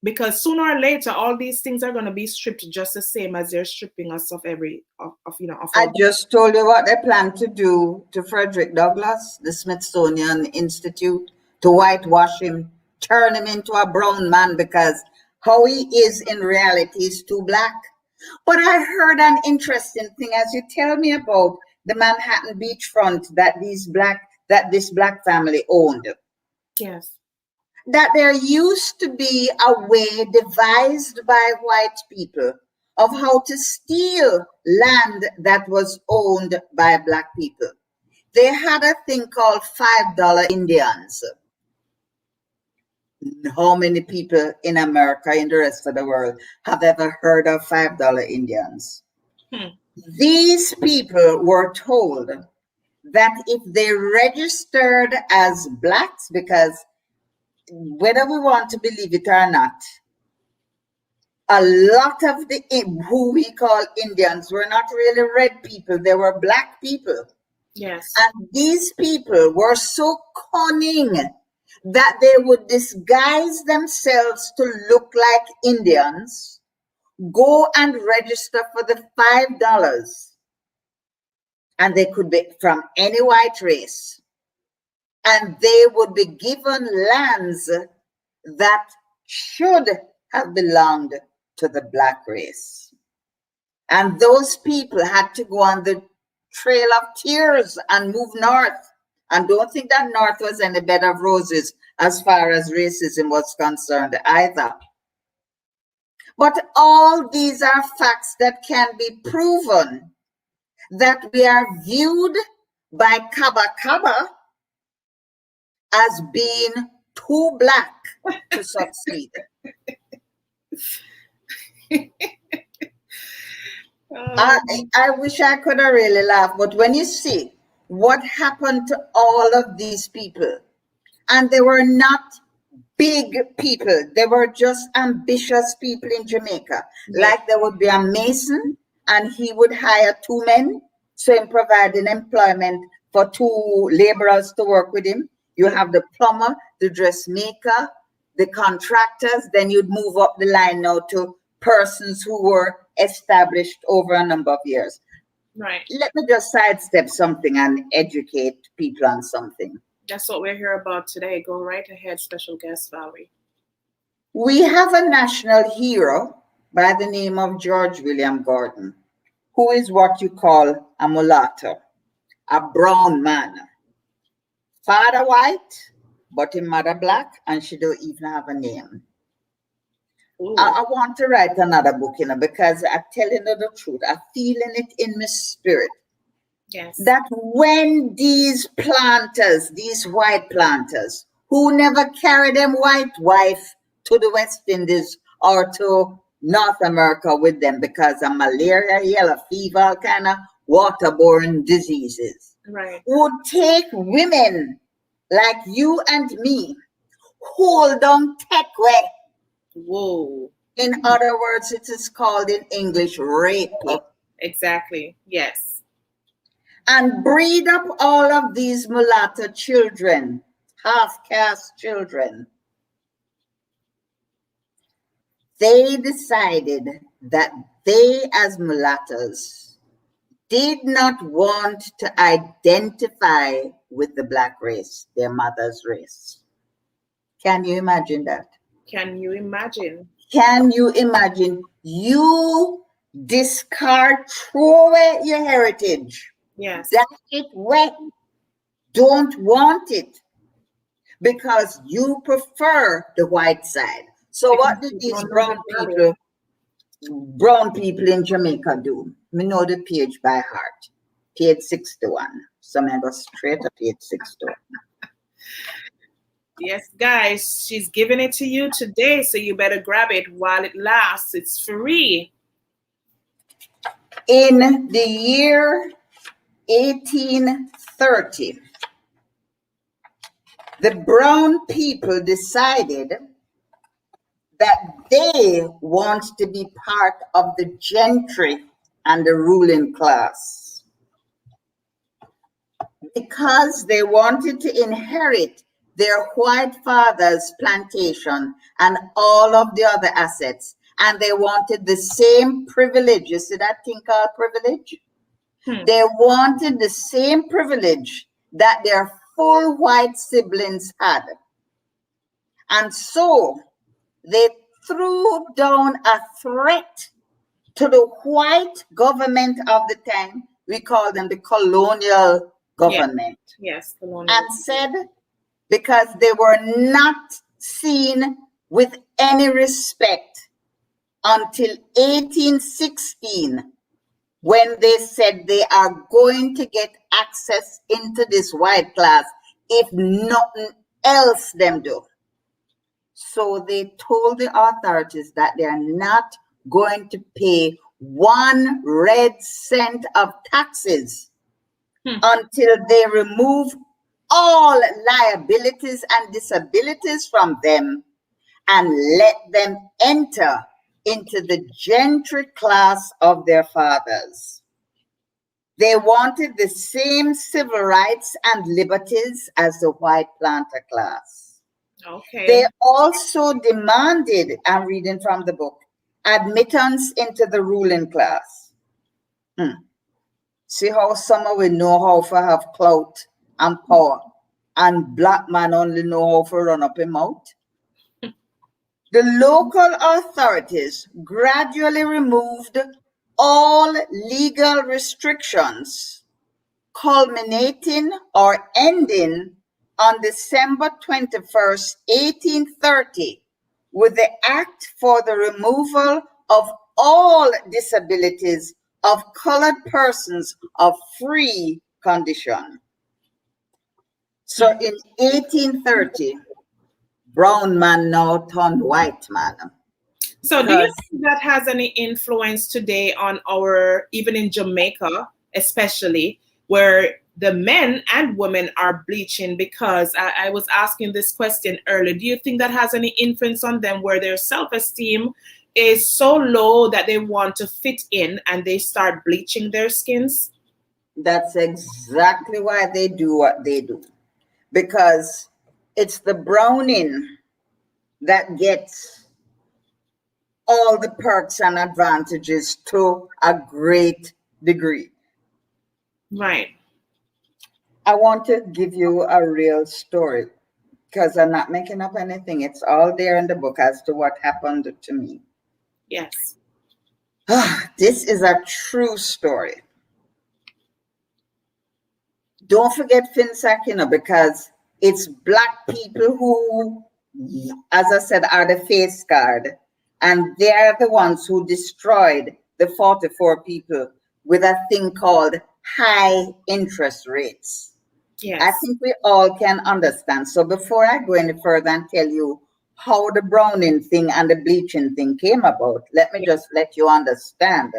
because sooner or later all these things are going to be stripped just the same as they're stripping us of every I just told you what they plan to do to Frederick Douglass, the Smithsonian Institute, to whitewash him, turn him into a brown man, because how he is in reality is too black. But I heard an interesting thing as you tell me about the Manhattan beachfront that this black family owned. Yes. That there used to be a way devised by white people of how to steal land that was owned by black people. They had a thing called $5 Indians. How many people in America, in the rest of the world, have ever heard of $5 Indians? These people were told that if they registered as blacks, because whether we want to believe it or not, a lot of the who we call Indians were not really red people, they were black people. Yes. And these people were so cunning that they would disguise themselves to look like Indians, go and register for the $5, and they could be from any white race. And they would be given lands that should have belonged to the black race. And those people had to go on the Trail of Tears and move north. And don't think that north was any bed of roses as far as racism was concerned either. But all these are facts that can be proven, that we are viewed by Kaba Kaba as being too black to succeed. I wish I could have really laughed, but when you see what happened to all of these people, and they were not big people, they were just ambitious people in Jamaica. Like there would be a mason and he would hire 2 men, so him providing employment for 2 laborers to work with him. You have the plumber, the dressmaker, the contractors, then you'd move up the line now to persons who were established over a number of years. Right. Let me just sidestep something and educate people on something. That's what we're here about today. Go right ahead, special guest Valerie. We have a national hero by the name of George William Gordon, who is what you call a mulatto, a brown man. Father white, but his mother black, and she don't even have a name. I want to write another book, because I'm telling you the truth. I'm feeling it in my spirit. Yes. That when these planters, these white planters, who never carry them white wife to the West Indies or to North America with them because of malaria, yellow fever, all kind of waterborne diseases, right, would take women like you and me, hold on tech way. Whoa. In other words, it is called in English rape. Exactly. Yes. And breed up all of these mulatto children, half-caste children. They decided that they, as mulattoes, did not want to identify with the black race, their mother's race. Can you imagine that? Can you imagine? Can you imagine you discard, throw away your heritage? Yes. That it wet, don't want it because you prefer the white side. So what did these brown people in Jamaica do? We know the page by heart. Page 61. So I go straight to page 61. Yes, guys, she's giving it to you today, so you better grab it while it lasts. It's free. In the year 1830, the brown people decided that they want to be part of the gentry and the ruling class because they wanted to inherit their white father's plantation and all of the other assets, and they wanted the same privilege. You see that thing called privilege? They wanted the same privilege that their full white siblings had. And so they threw down a threat to the white government of the time. We call them the colonial government. Yes, colonial. And said, because they were not seen with any respect until 1816, when they said they are going to get access into this white class if nothing else them do. So they told the authorities that they are not going to pay 1 red cent of taxes until they remove all liabilities and disabilities from them and let them enter into the gentry class of their fathers. They wanted the same civil rights and liberties as the white planter class. Okay. They also demanded, I'm reading from the book, admittance into the ruling class. See how some of we know how to have clout and power, and black man only know how to run up his mouth? The local authorities gradually removed all legal restrictions, culminating or ending on December 21st, 1830, with the Act for the Removal of all disabilities of colored persons of free condition. So in 1830, brown man now turned white man. So do you think that has any influence today on even in Jamaica, especially, where the men and women are bleaching? Because I was asking this question earlier. Do you think that has any influence on them where their self-esteem is so low that they want to fit in and they start bleaching their skins? That's exactly why they do what they do. Because it's the browning that gets all the perks and advantages to a great degree. Right. I want to give you a real story because I'm not making up anything. It's all there in the book as to what happened to me. Yes. This is a true story. Don't forget FinSAC, because it's Black people who, as I said, are the face guard. And they're the ones who destroyed the 44 people with a thing called high interest rates. Yes. I think we all can understand. So before I go any further and tell you how the browning thing and the bleaching thing came about, let me just let you understand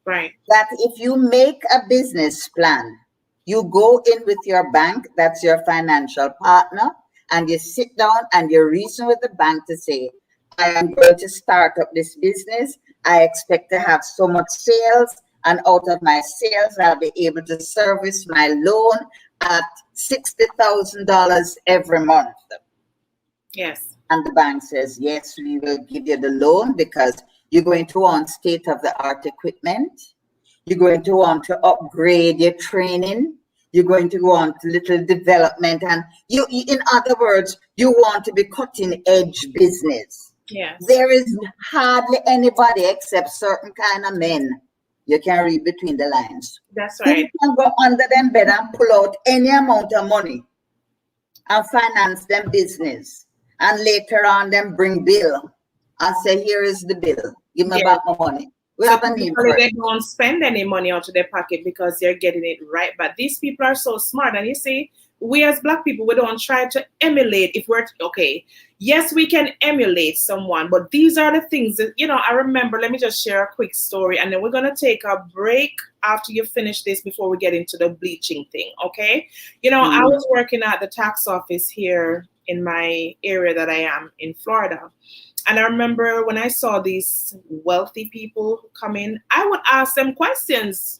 Right. that if you make a business plan, you go in with your bank, that's your financial partner, and you sit down and you reason with the bank to say, I am going to start up this business. I expect to have so much sales, and out of my sales, I'll be able to service my loan at $60,000 every month. Yes. And the bank says, yes, we will give you the loan because you're going to want state-of-the-art equipment. You're going to want to upgrade your training. You're going to want little development. And in other words, you want to be cutting-edge business. Yes. There is hardly anybody except certain kind of men. You can read between the lines. That's Who right. can go under them bed and pull out any amount of money and finance them business. And later on, them bring bill and say, here is the bill. Give me back my money. We have a need for They it. don't spend any money out of their pocket because they're getting it right. But these people are so smart. And you see, we as Black people, we don't try to emulate. If we're okay, yes, we can emulate someone, but these are the things that, I remember. Let me just share a quick story, and then we're going to take a break after you finish this before we get into the bleaching thing. Okay. I was working at the tax office here in my area that I am in Florida. And I remember when I saw these wealthy people come in, I would ask them questions.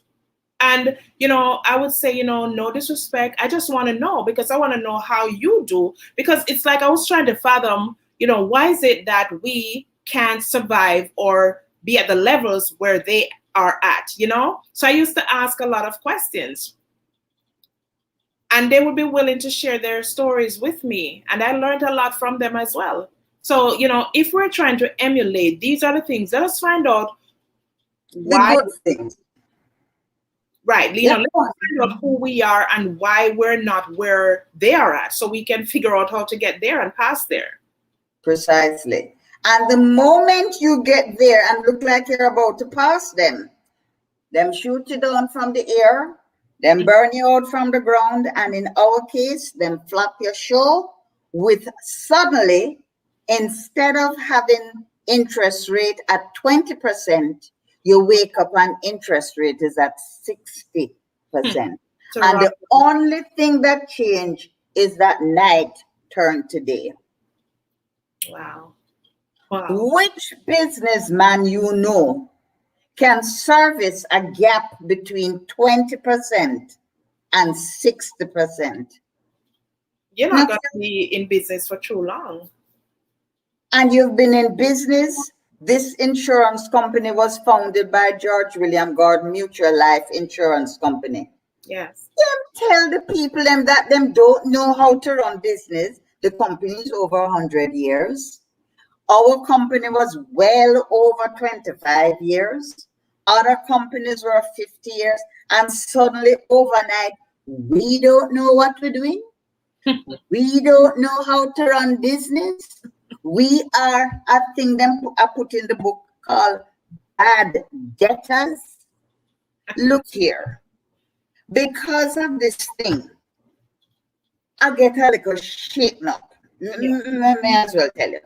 And, I would say, no disrespect. I just want to know, because I want to know how you do. Because it's like I was trying to fathom, why is it that we can't survive or be at the levels where they are at, So I used to ask a lot of questions. And they would be willing to share their stories with me. And I learned a lot from them as well. So, if we're trying to emulate, these are the things. Let us find out why. The good things. Right. Let's find out who we are and why we're not where they are at, so we can figure out how to get there and pass there. Precisely. And the moment you get there and look like you're about to pass them shoot you down from the air, them burn you out from the ground, and in our case, them flap your show with suddenly, instead of having interest rate at 20%, you wake up and interest rate is at 60%. And the only thing that changed is that night turned to day. Wow. Which businessman can service a gap between 20% and 60%? You're not going to be in business for too long. And you've been in business. This insurance company was founded by George William Gordon Mutual Life Insurance Company. Yes. Tell the people that them don't know how to run business. The company is over 100 years. Our company was well over 25 years. Other companies were 50 years. And suddenly, overnight, we don't know what we're doing. We don't know how to run business. We are a thing I put in the book called bad debtors. Look here. Because of this thing, I get a little shaken up. May as well tell you.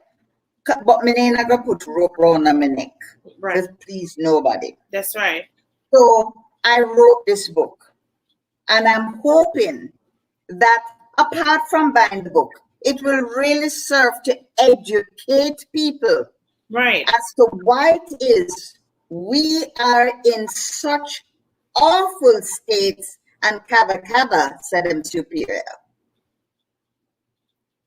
But me ain't gonna put rope around my neck. Right. Just please nobody. That's right. So I wrote this book. And I'm hoping that apart from buying the book, it will really serve to educate people. Right. As to why it is we are in such awful states and Cava said them superior.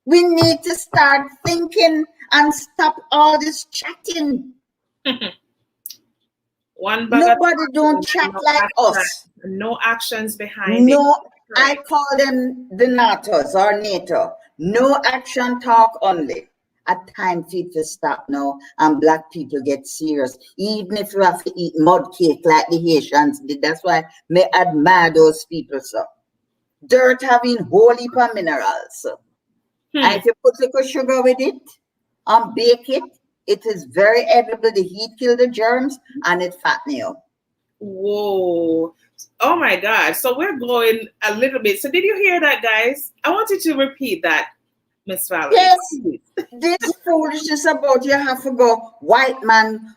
We need to start thinking and stop all this chatting. Nobody don't chat like us. No actions behind it. Right. I call them the NATOs or NATO. No action talk only. A time for it to stop now and black people get serious. Even if you have to eat mud cake like the Haitians did. That's why me admire those people, so. Dirt having whole heap of minerals. And if you put little sugar with it and bake it, it is very edible. The heat kill the germs and it fatten you. Whoa. Oh my God. So we're going a little bit. So did you hear that, guys? I want you to repeat that, Miss Valerie. Yes. This foolishness about you have to go white man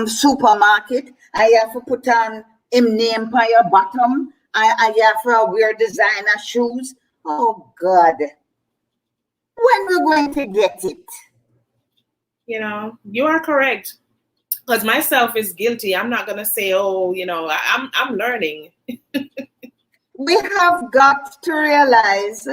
supermarket and you have to put on him name by your bottom and you have to wear designer shoes. Oh God. When we're going to get it? You know, you are correct. Because myself is guilty. I'm not gonna say, oh, you know, I'm learning. We have got to realize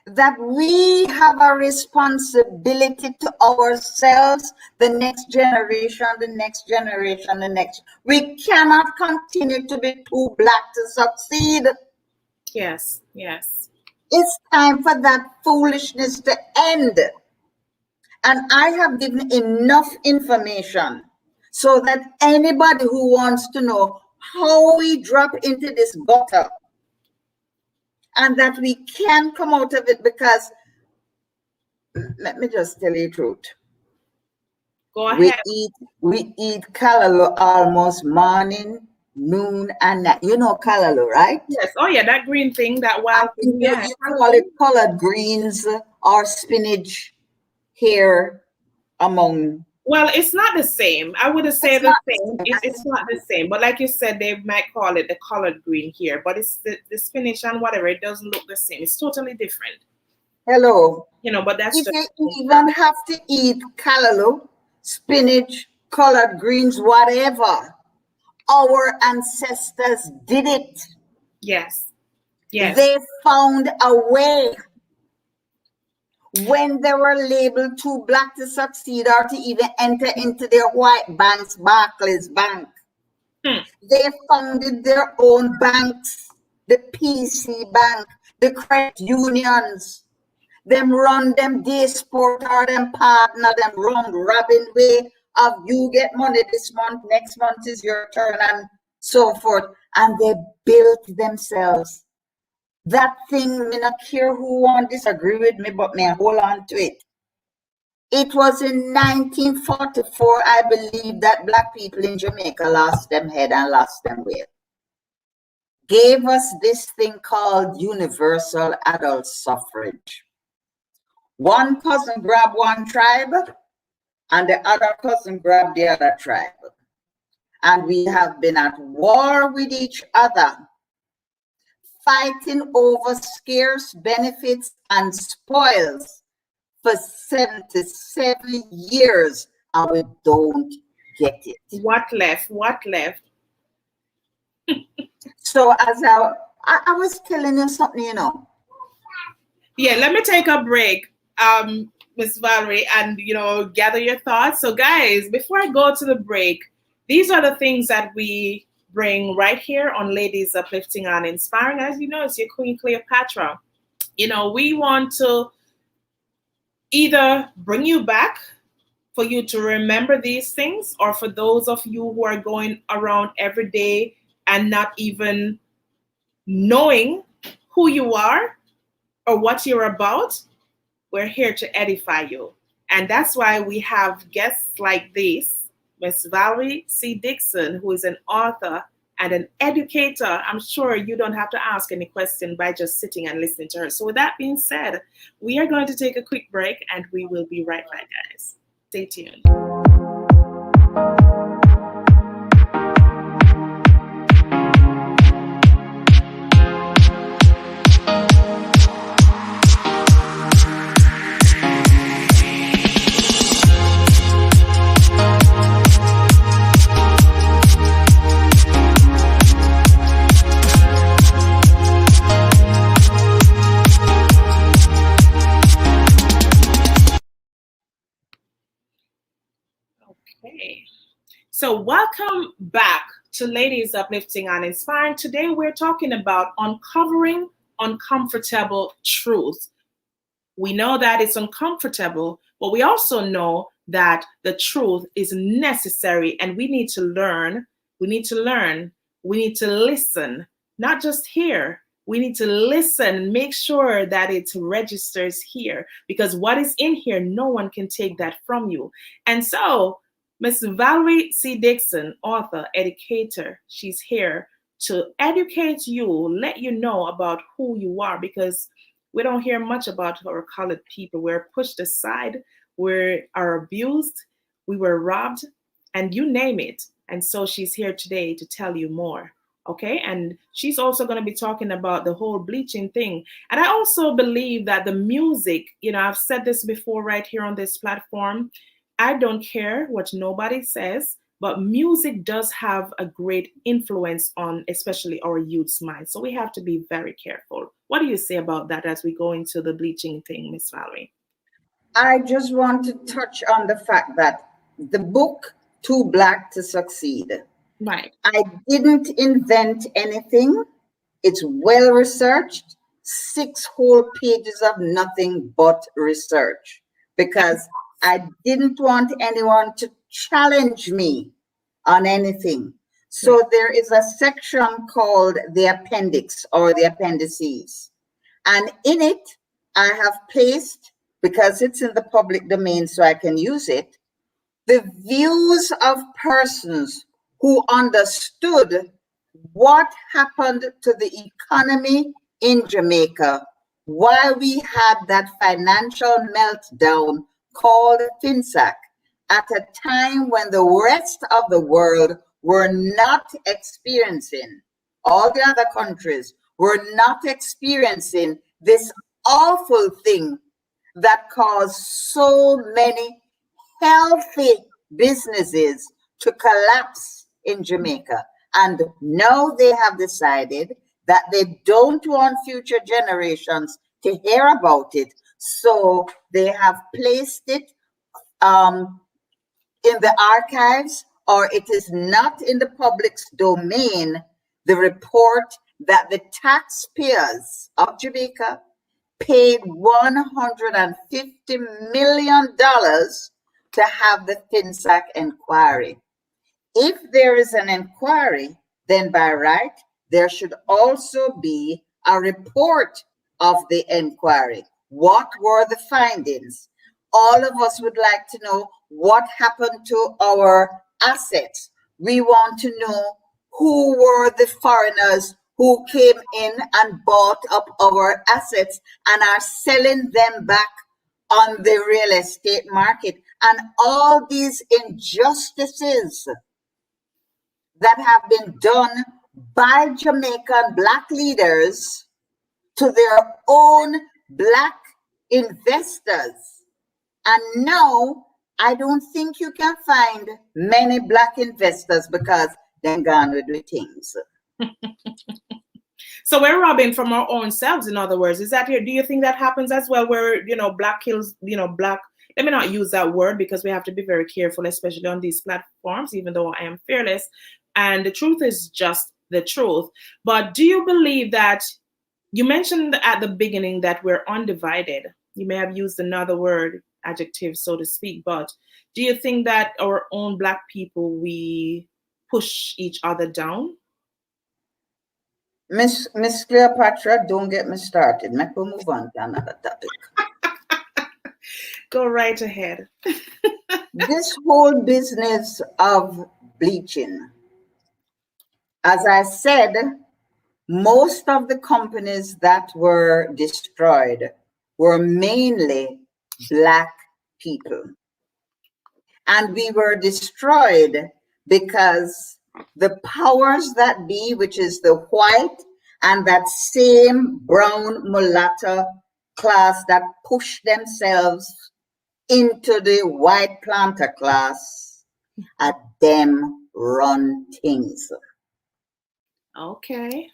that we have a responsibility to ourselves, the next generation, the next generation, the next. We cannot continue to be too black to succeed. Yes, yes. It's time for that foolishness to end. And I have given enough information so that anybody who wants to know how we drop into this gutter and that we can come out of it, because let me just tell you the truth. Go ahead. We eat callaloo almost morning, noon, and night. You know callaloo, right? Yes. Oh yeah, that green thing, that wild thing. Yeah. You call it collard greens or spinach here among. Well, it's not the same. I wouldn't say the same. It's not the same. But like you said, they might call it the collard green here. But it's the spinach and whatever. It doesn't look the same. It's totally different. Hello. You know, but that's if you even have to eat callaloo, spinach, collard greens, whatever, our ancestors did it. Yes. Yes. They found a way. When they were labeled too black to succeed or to even enter into their white banks, Barclays Bank, they founded their own banks, the PC Bank, the credit unions. Them run them day sport or them partner, them run robin way of you get money this month, next month is your turn, and so forth. And they built themselves. That thing, me not care who won't disagree with me, but me hold on to it. It was in 1944, I believe, that black people in Jamaica lost them head and lost them will. Gave us this thing called universal adult suffrage. One cousin grabbed one tribe and the other cousin grabbed the other tribe. And we have been at war with each other, fighting over scarce benefits and spoils for 77 years, and we don't get it. What left? What left? So as I was telling you something, you know. Yeah, let me take a break, Miss Valerie, and, you know, gather your thoughts. So guys, before I go to the break, these are the things that we bring right here on Ladies Uplifting and Inspiring. As you know, it's your Queen Cleopatra. You know, we want to either bring you back for you to remember these things, or for those of you who are going around every day and not even knowing who you are or what you're about, we're here to edify you. And that's why we have guests like this, Miss Valerie C. Dixon, who is an author and an educator. I'm sure you don't have to ask any question by just sitting and listening to her. So with that being said, we are going to take a quick break and we will be right back, guys. Stay tuned. Okay, so welcome back to Ladies Uplifting and Inspiring. Today we're talking about uncovering uncomfortable truths. We know that it's uncomfortable, but we also know that the truth is necessary, and we need to learn. We need to learn. We need to listen, not just hear. We need to listen, make sure that it registers here, because what is in here, no one can take that from you. And so, Miss Valerie C. Dixon, author, educator, she's here to educate you, let you know about who you are, because we don't hear much about our colored people. We're pushed aside, we are abused, we were robbed, and you name it. And so she's here today to tell you more. Okay, and she's also going to be talking about the whole bleaching thing. And I also believe that the music, I've said this before right here on this platform, I don't care what nobody says, but music does have a great influence on especially our youth's mind. So we have to be very careful. What do you say about that as we go into the bleaching thing, Miss Valerie? I just want to touch on the fact that the book, Too Black to Succeed, right. I didn't invent anything. It's well researched, 6 whole pages of nothing but research, because I didn't want anyone to challenge me on anything. So there is a section called the appendix or the appendices. And in it, I have placed, because it's in the public domain so I can use it, the views of persons who understood what happened to the economy in Jamaica while we had that financial meltdown called FinSac, at a time when the rest of the world were not experiencing, all the other countries were not experiencing this awful thing that caused so many healthy businesses to collapse in Jamaica. And now they have decided that they don't want future generations to hear about it. So they have placed it in the archives, or it is not in the public's domain, the report that the taxpayers of Jamaica paid $150 million to have the FinSac inquiry. If there is an inquiry, then by right, there should also be a report of the inquiry. What were the findings? All of us would like to know what happened to our assets. We want to know who were the foreigners who came in and bought up our assets and are selling them back on the real estate market. And all these injustices that have been done by Jamaican Black leaders to their own Black investors. And now I don't think you can find many Black investors because they're gone with the things. So we're robbing from our own selves, in other words. Is that here? Do you think that happens as well, where, Black kills, Black, let me not use that word because we have to be very careful, especially on these platforms, even though I am fearless. And the truth is just the truth. But do you believe that, you mentioned at the beginning that we're undivided. You may have used another word, adjective, so to speak, but do you think that our own Black people, we push each other down? Miss Cleopatra, don't get me started. Make we move on to another topic. Go right ahead. This whole business of bleaching, as I said, most of the companies that were destroyed were mainly Black people. And we were destroyed because the powers that be, which is the white and that same brown mulatto class that pushed themselves into the white planter class, at them run things. Okay.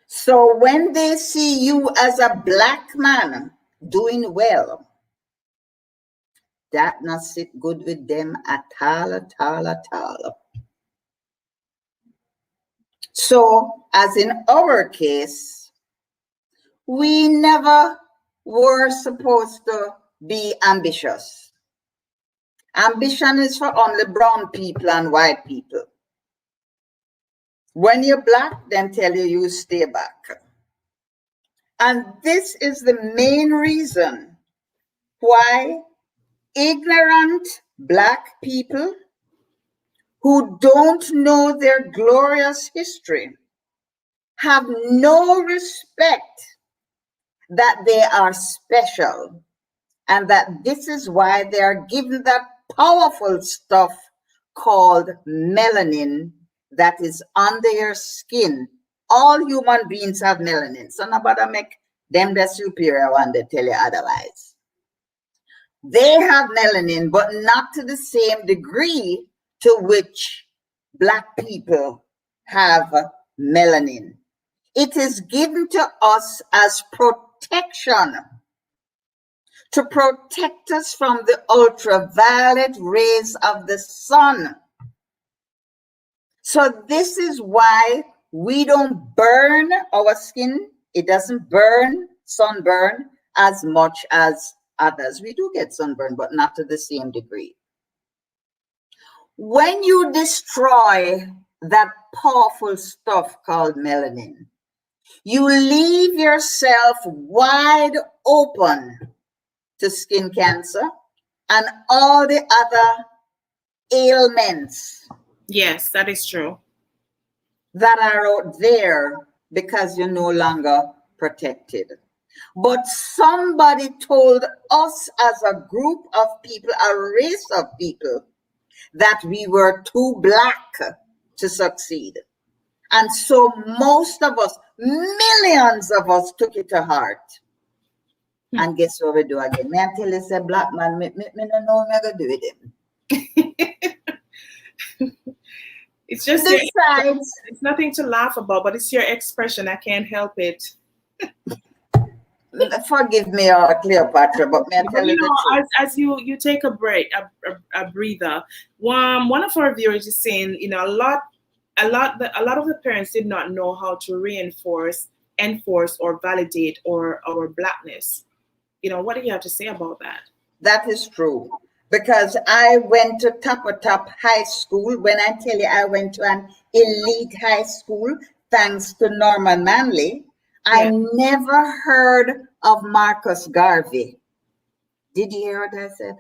So when they see you as a Black man doing well, that not sit good with them at all, at all, at all. So, as in our case, we never were supposed to be ambitious. Ambition is for only brown people and white people. When you're black, then tell you stay back. And this is the main reason why ignorant black people who don't know their glorious history have no respect that they are special, and that this is why they are given that powerful stuff called melanin that is under your skin. All human beings have melanin, so nobody make them the superior one, they tell you otherwise. They have melanin, but not to the same degree to which black people have melanin. It is given to us as protection, to protect us from the ultraviolet rays of the sun. So this is why we don't burn our skin. It doesn't burn, sunburn, as much as others. We do get sunburn, but not to the same degree. When you destroy that powerful stuff called melanin, you leave yourself wide open to skin cancer and all the other ailments. Yes, that is true. That are out there because you're no longer protected. But somebody told us as a group of people, a race of people, that we were too black to succeed. And so most of us, millions of us, took it to heart. And guess what we do again? Me tell you, say black man, me no know me go do with him. It's just Besides, it's nothing to laugh about, but it's your expression. I can't help it. Forgive me, Cleopatra, but me tell you the truth. As you take a break, a breather. One of our viewers is saying, a lot of the parents did not know how to reinforce, enforce, or validate our blackness. What do you have to say about that? That is true. Because I went to top high school. When I tell you I went to an elite high school, thanks to Norman Manley, I never heard of Marcus Garvey. Did you hear what I said?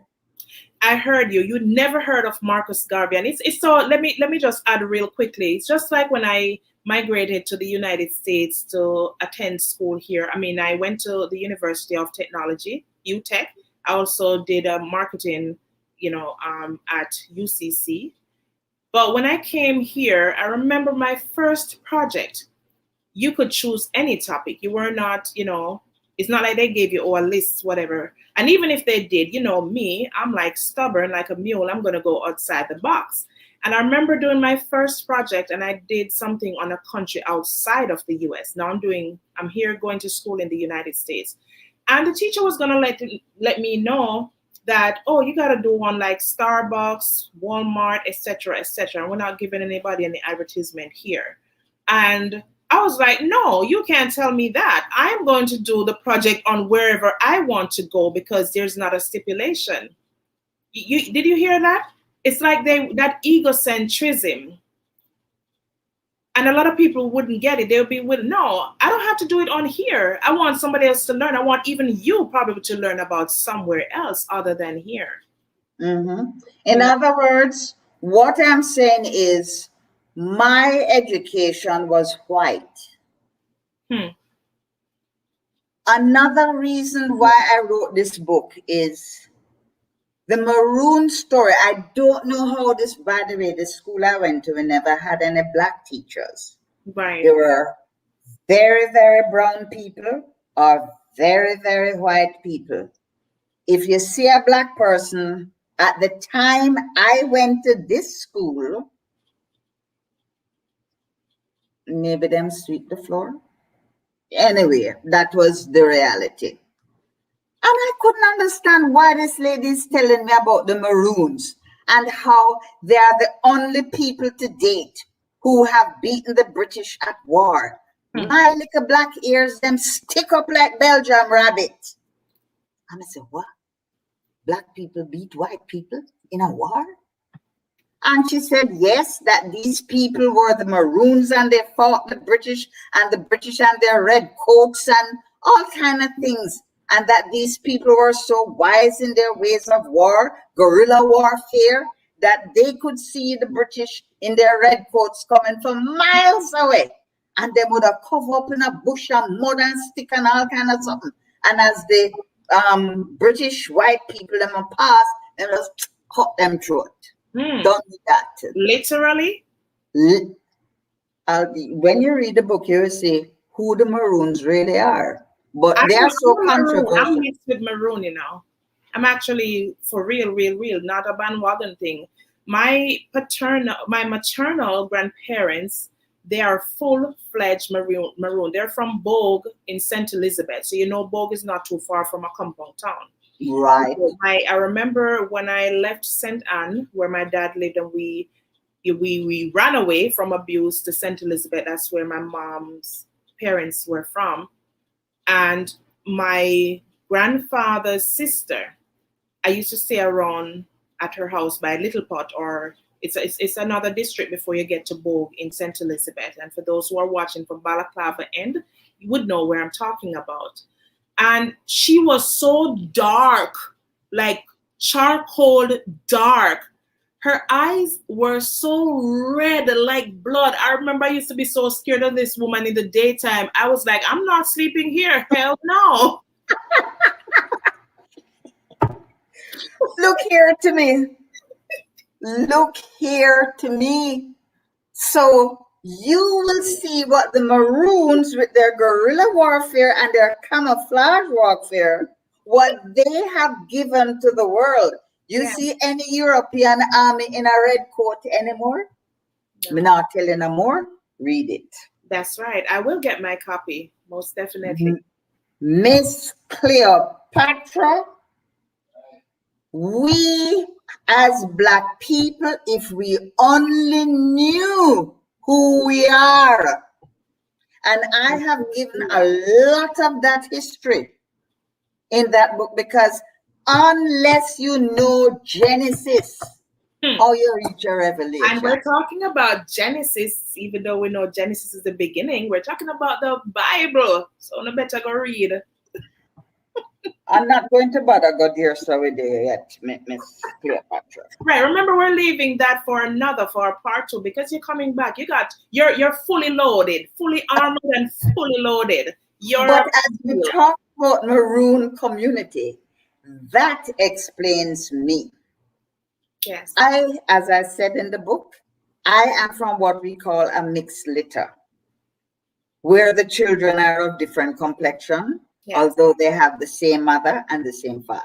I heard you. You never heard of Marcus Garvey. And it's so let me just add real quickly. It's just like when I migrated to the United States to attend school here. I mean, I went to the University of Technology, UTech. I also did marketing, at UCC. But when I came here, I remember my first project. You could choose any topic. You were not, it's not like they gave you a list, whatever. And even if they did, me, I'm like stubborn, like a mule. I'm going to go outside the box. And I remember doing my first project, and I did something on a country outside of the US. Now I'm here going to school in the United States. And the teacher was going to let me know that, you got to do one like Starbucks, Walmart, etc., etc. And we're not giving anybody any advertisement here. And I was like, no, you can't tell me that. I'm going to do the project on wherever I want to go because there's not a stipulation. Did you hear that? It's like that egocentrism. And a lot of people wouldn't get it. They'll be no, I don't have to do it on here. I want somebody else to learn. I want even you probably to learn about somewhere else other than here. Mm-hmm. In other words, what I'm saying is my education was white. Another reason why I wrote this book is the maroon story. I don't know how this, by the way, the school I went to, we never had any black teachers. Right. There were very, very brown people or very, very white people. If you see a black person, at the time I went to this school, maybe them sweep the floor. Anyway, that was the reality. And I couldn't understand why this lady is telling me about the Maroons and how they are the only people to date who have beaten the British at war. My little black ears, them stick up like Belgium rabbit. And I said, what? Black people beat white people in a war? And she said, yes, that these people were the Maroons and they fought the British and their red coats and all kind of things. And that these people were so wise in their ways of war, guerrilla warfare, that they could see the British in their red coats coming from miles away. And they would have covered up in a bush and mud and stick and all kind of something. And as the British white people them pass, they just cut them throat. Don't do that. Literally? When you read the book, you will see who the Maroons really are. But they are so controversial. I'm mixed with Maroon, you know. I'm actually for real, not a bandwagon thing. My maternal grandparents, they are full-fledged Maroon. They're from Bogue in St. Elizabeth. So you know Bogue is not too far from a compound town. Right. I remember when I left St. Anne, where my dad lived, and we ran away from abuse to St. Elizabeth. That's where my mom's parents were from. And my grandfather's sister, I used to stay around at her house by Little Pot, or it's another district before you get to Bogue in St. Elizabeth. And for those who are watching from Balaclava end, you would know where I'm talking about. And she was so dark, like charcoal dark. Her eyes were so red, like blood. I remember I used to be so scared of this woman in the daytime. I was like, I'm not sleeping here. Hell no. Look here to me. Look here to me. So you will see what the Maroons with their guerrilla warfare and their camouflage warfare, what they have given to the world. You see any European army in a red coat anymore? No. I'm not telling no more. Read it. That's right. I will get my copy, most definitely. Miss Cleopatra, we as Black people, if we only knew who we are. And I have given a lot of that history in that book, because unless you know Genesis, how you reach your revelation. And we're talking about Genesis, even though we know Genesis is the beginning, we're talking about the Bible. So no better go read. I'm not going to bother go there so we there yet, Miss Cleopatra. Right. Remember, we're leaving that for our part 2, because you're coming back. You're fully loaded, fully armored and fully loaded. But as we talk about Maroon community, that explains me. Yes. As I said in the book, I am from what we call a mixed litter, where the children are of different complexion. Yes. Although they have the same mother and the same father.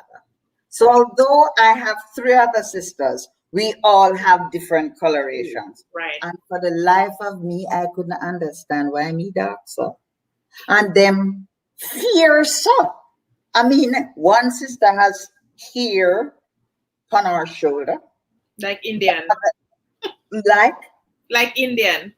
So although I have 3 other sisters, we all have different colorations. Right. And for the life of me, I couldn't understand why me dark so. And them fierce so. I mean, one sister has hair on her shoulder. Like Indian. Like Indian.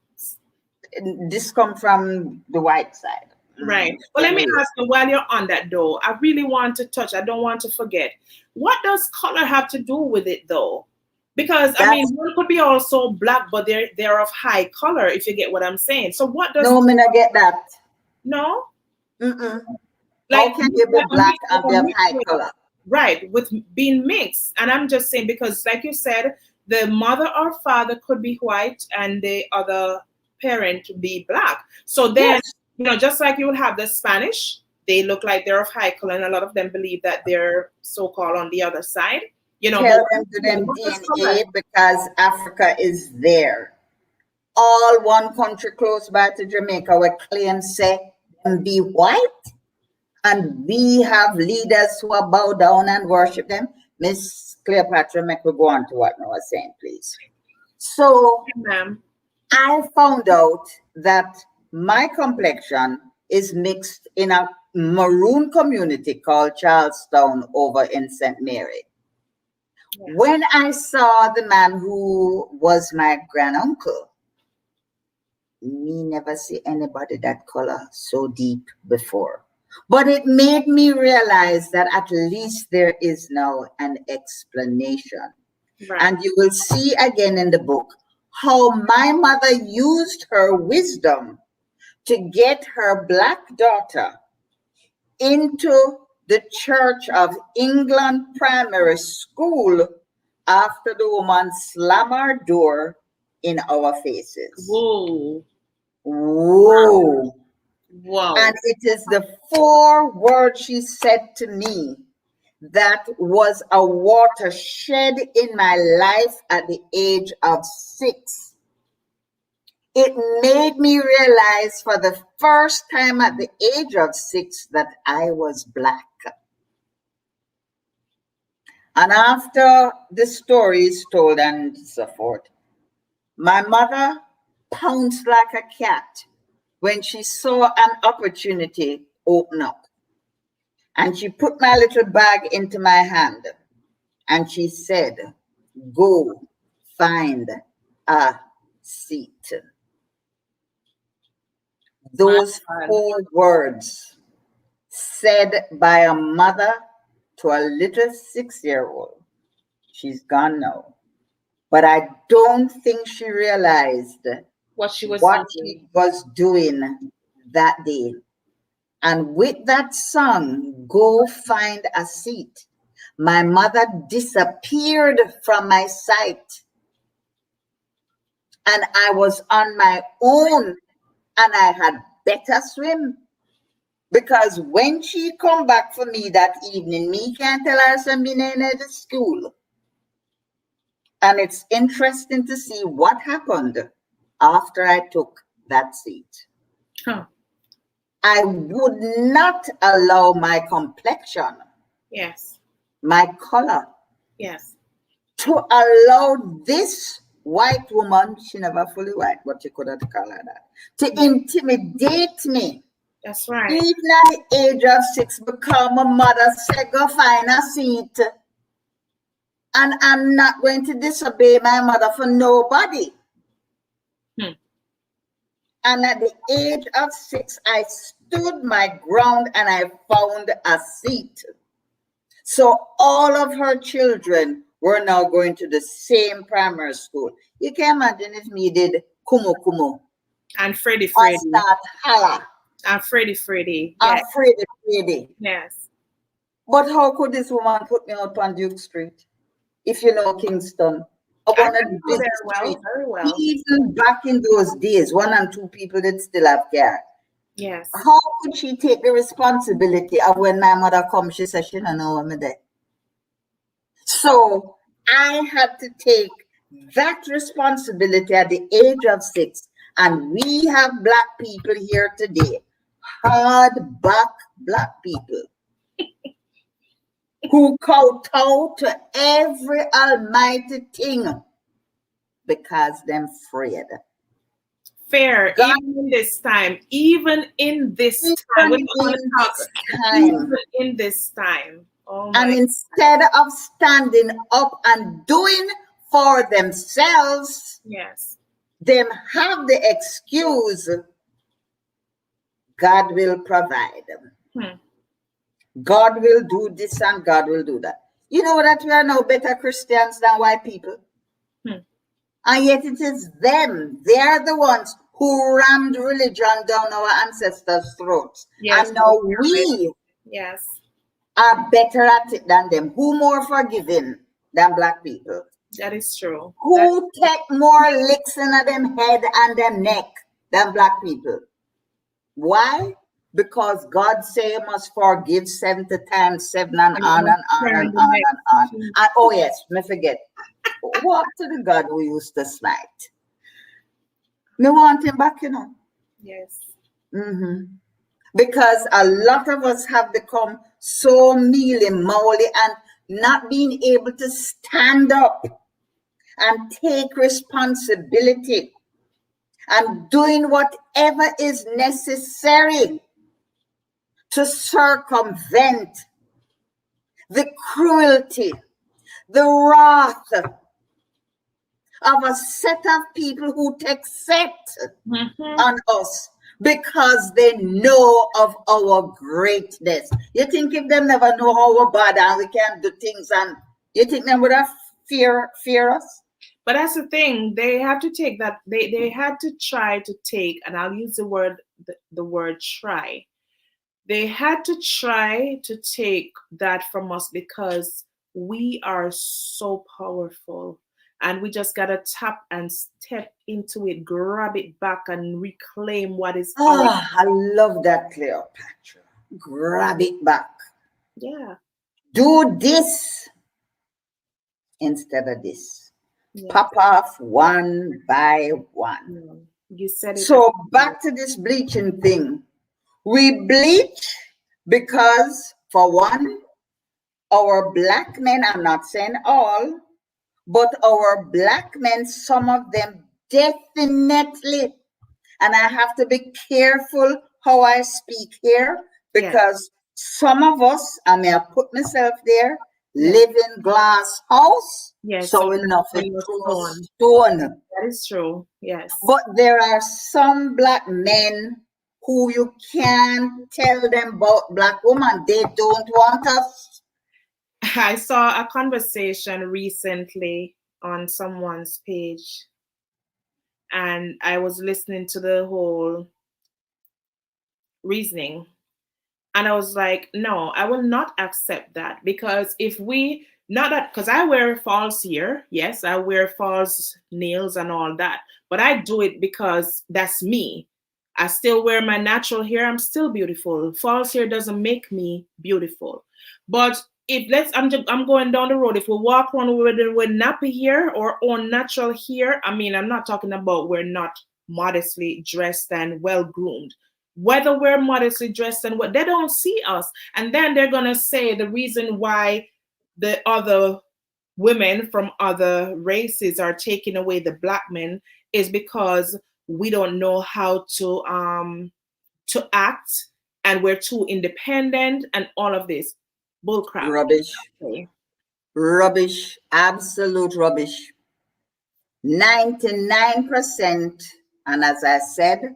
This come from the white side. Right. Well, let me ask you, while you're on that though, I really want to touch, I don't want to forget. What does color have to do with it though? Because I mean, one could be also black, but they're of high color, if you get what I'm saying. So what does... No, me not get that. No? Mm-mm. Like, how can you be black and be of high color? Right, with being mixed. And I'm just saying, because like you said, the mother or father could be white and the other parent be black. So then... Yes. You know, just like you would have the Spanish, they look like they're of high color, and a lot of them believe that they're so-called on the other side. You know, tell them to them DNA because Africa is there. All one country close by to Jamaica where claims say them be white, and we have leaders who are bow down and worship them. Miss Cleopatra, make we go on to what I was saying, please. So, I found out that my complexion is mixed in a Maroon community called Charlestown over in St. Mary. Yeah. When I saw the man who was my granduncle, me never see anybody that color so deep before. But it made me realize that at least there is now an explanation. Right. And you will see again in the book how my mother used her wisdom to get her black daughter into the Church of England primary school after the woman slammed our door in our faces. Whoa. Whoa. Wow. And it is the 4 words she said to me that was a watershed in my life at the age of 6. It made me realize for the first time at the age of 6 that I was black. And after the story is told and so forth, my mother pounced like a cat when she saw an opportunity open up. And she put my little bag into my hand and she said, "Go find a seat." Those 4 words said by a mother to a little 6-year-old. She's gone now. But I don't think she realized What she was doing that day. And with that song, "Go Find a Seat," my mother disappeared from my sight. And I was on my own and I had better swim. Because when she come back for me that evening, me can't tell her something in the school. And it's interesting to see what happened after I took that seat. Huh. I would not allow my complexion, Yes. my color, Yes. to allow this white woman, she never fully white, but you could have called her that, to intimidate me. That's right. Even at the age of 6, because my mother said, "Go find a seat." And I'm not going to disobey my mother for nobody. And at the age of 6, I stood my ground and I found a seat. So all of her children were now going to the same primary school. You can imagine if me did kumu kumu. And Freddy. I start holla. And Freddy. I'm Yes. Freddy. Yes. But how could this woman put me out on Duke Street? If you know Kingston. I know very well. Even back in those days, 1 and 2 people did still have care. Yes. How could she take the responsibility of when my mother comes, she says she don't know I'm there? So I had to take that responsibility at the age of 6. And we have black people here today, hard back black people, who kowtow to every almighty thing because them afraid. Fair. God, even in this time. Even in this time. Oh my. And instead of standing up and doing for themselves, yes, them have the excuse, God will provide them. God will do this and God will do that. You know that we are now better Christians than white people. And yet it is them. They are the ones who rammed religion down our ancestors' throats. Yes, and now we are better at it than them. Who more forgiving than black people? That is true. Who take more licks in them head and them neck than black people? Why? Because God say you must forgive 70 times 7 and on and on and on and on. And oh yes, me forget. What to the God who used to smite? Me want him back, you know. Yes. Because a lot of us have become so mealy-moly and not being able to stand up and take responsibility and doing whatever is necessary to circumvent the cruelty, the wrath of a set of people who take set on us because they know of our greatness. You think if them never know how we're bad and we can do things, and you think them would have fear us? But that's the thing. They have to take that. They had to try to take, and I'll use the word try. They had to try to take that from us because we are so powerful, and we just gotta tap and step into it, grab it back, and reclaim what is ours. I love that, Cleopatra. Grab it back. Yeah. Do this instead of this. Yeah. Pop off one by one. You said it. So back to this bleaching thing. We bleach because, for one, our black men, I'm not saying all, but our black men, some of them definitely, and I have to be careful how I speak here, because some of us, I may have put myself there, live in glass house, so enough stone. That is true, yes. But there are some black men who you can't tell them about black woman. They don't want us. I saw a conversation recently on someone's page, and I was listening to the whole reasoning, and I was like, no, I will not accept that, because if we, not that, because I wear false hair, yes, I wear false nails and all that, but I do it because that's me. I still wear my natural hair. I'm still beautiful. False hair doesn't make me beautiful. But if I'm going down the road. If we walk around with nappy hair or on natural hair, I mean, I'm not talking about we're not modestly dressed and well groomed. Whether we're modestly dressed and what, they don't see us, and then they're gonna say the reason why the other women from other races are taking away the black men is because we don't know how to act, and we're too independent, and all of this bullcrap. Rubbish, absolute rubbish. 99%, and as I said,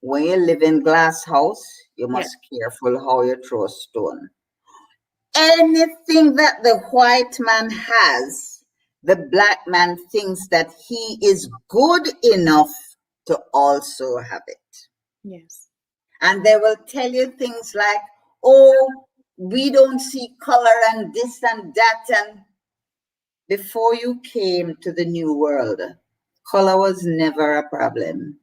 when you live in glass house, you must be careful how you throw a stone. Anything that the white man has, the black man thinks that he is good enough to also have it. Yes. And they will tell you things like, oh, we don't see color and this and that. And before you came to the new world, color was never a problem.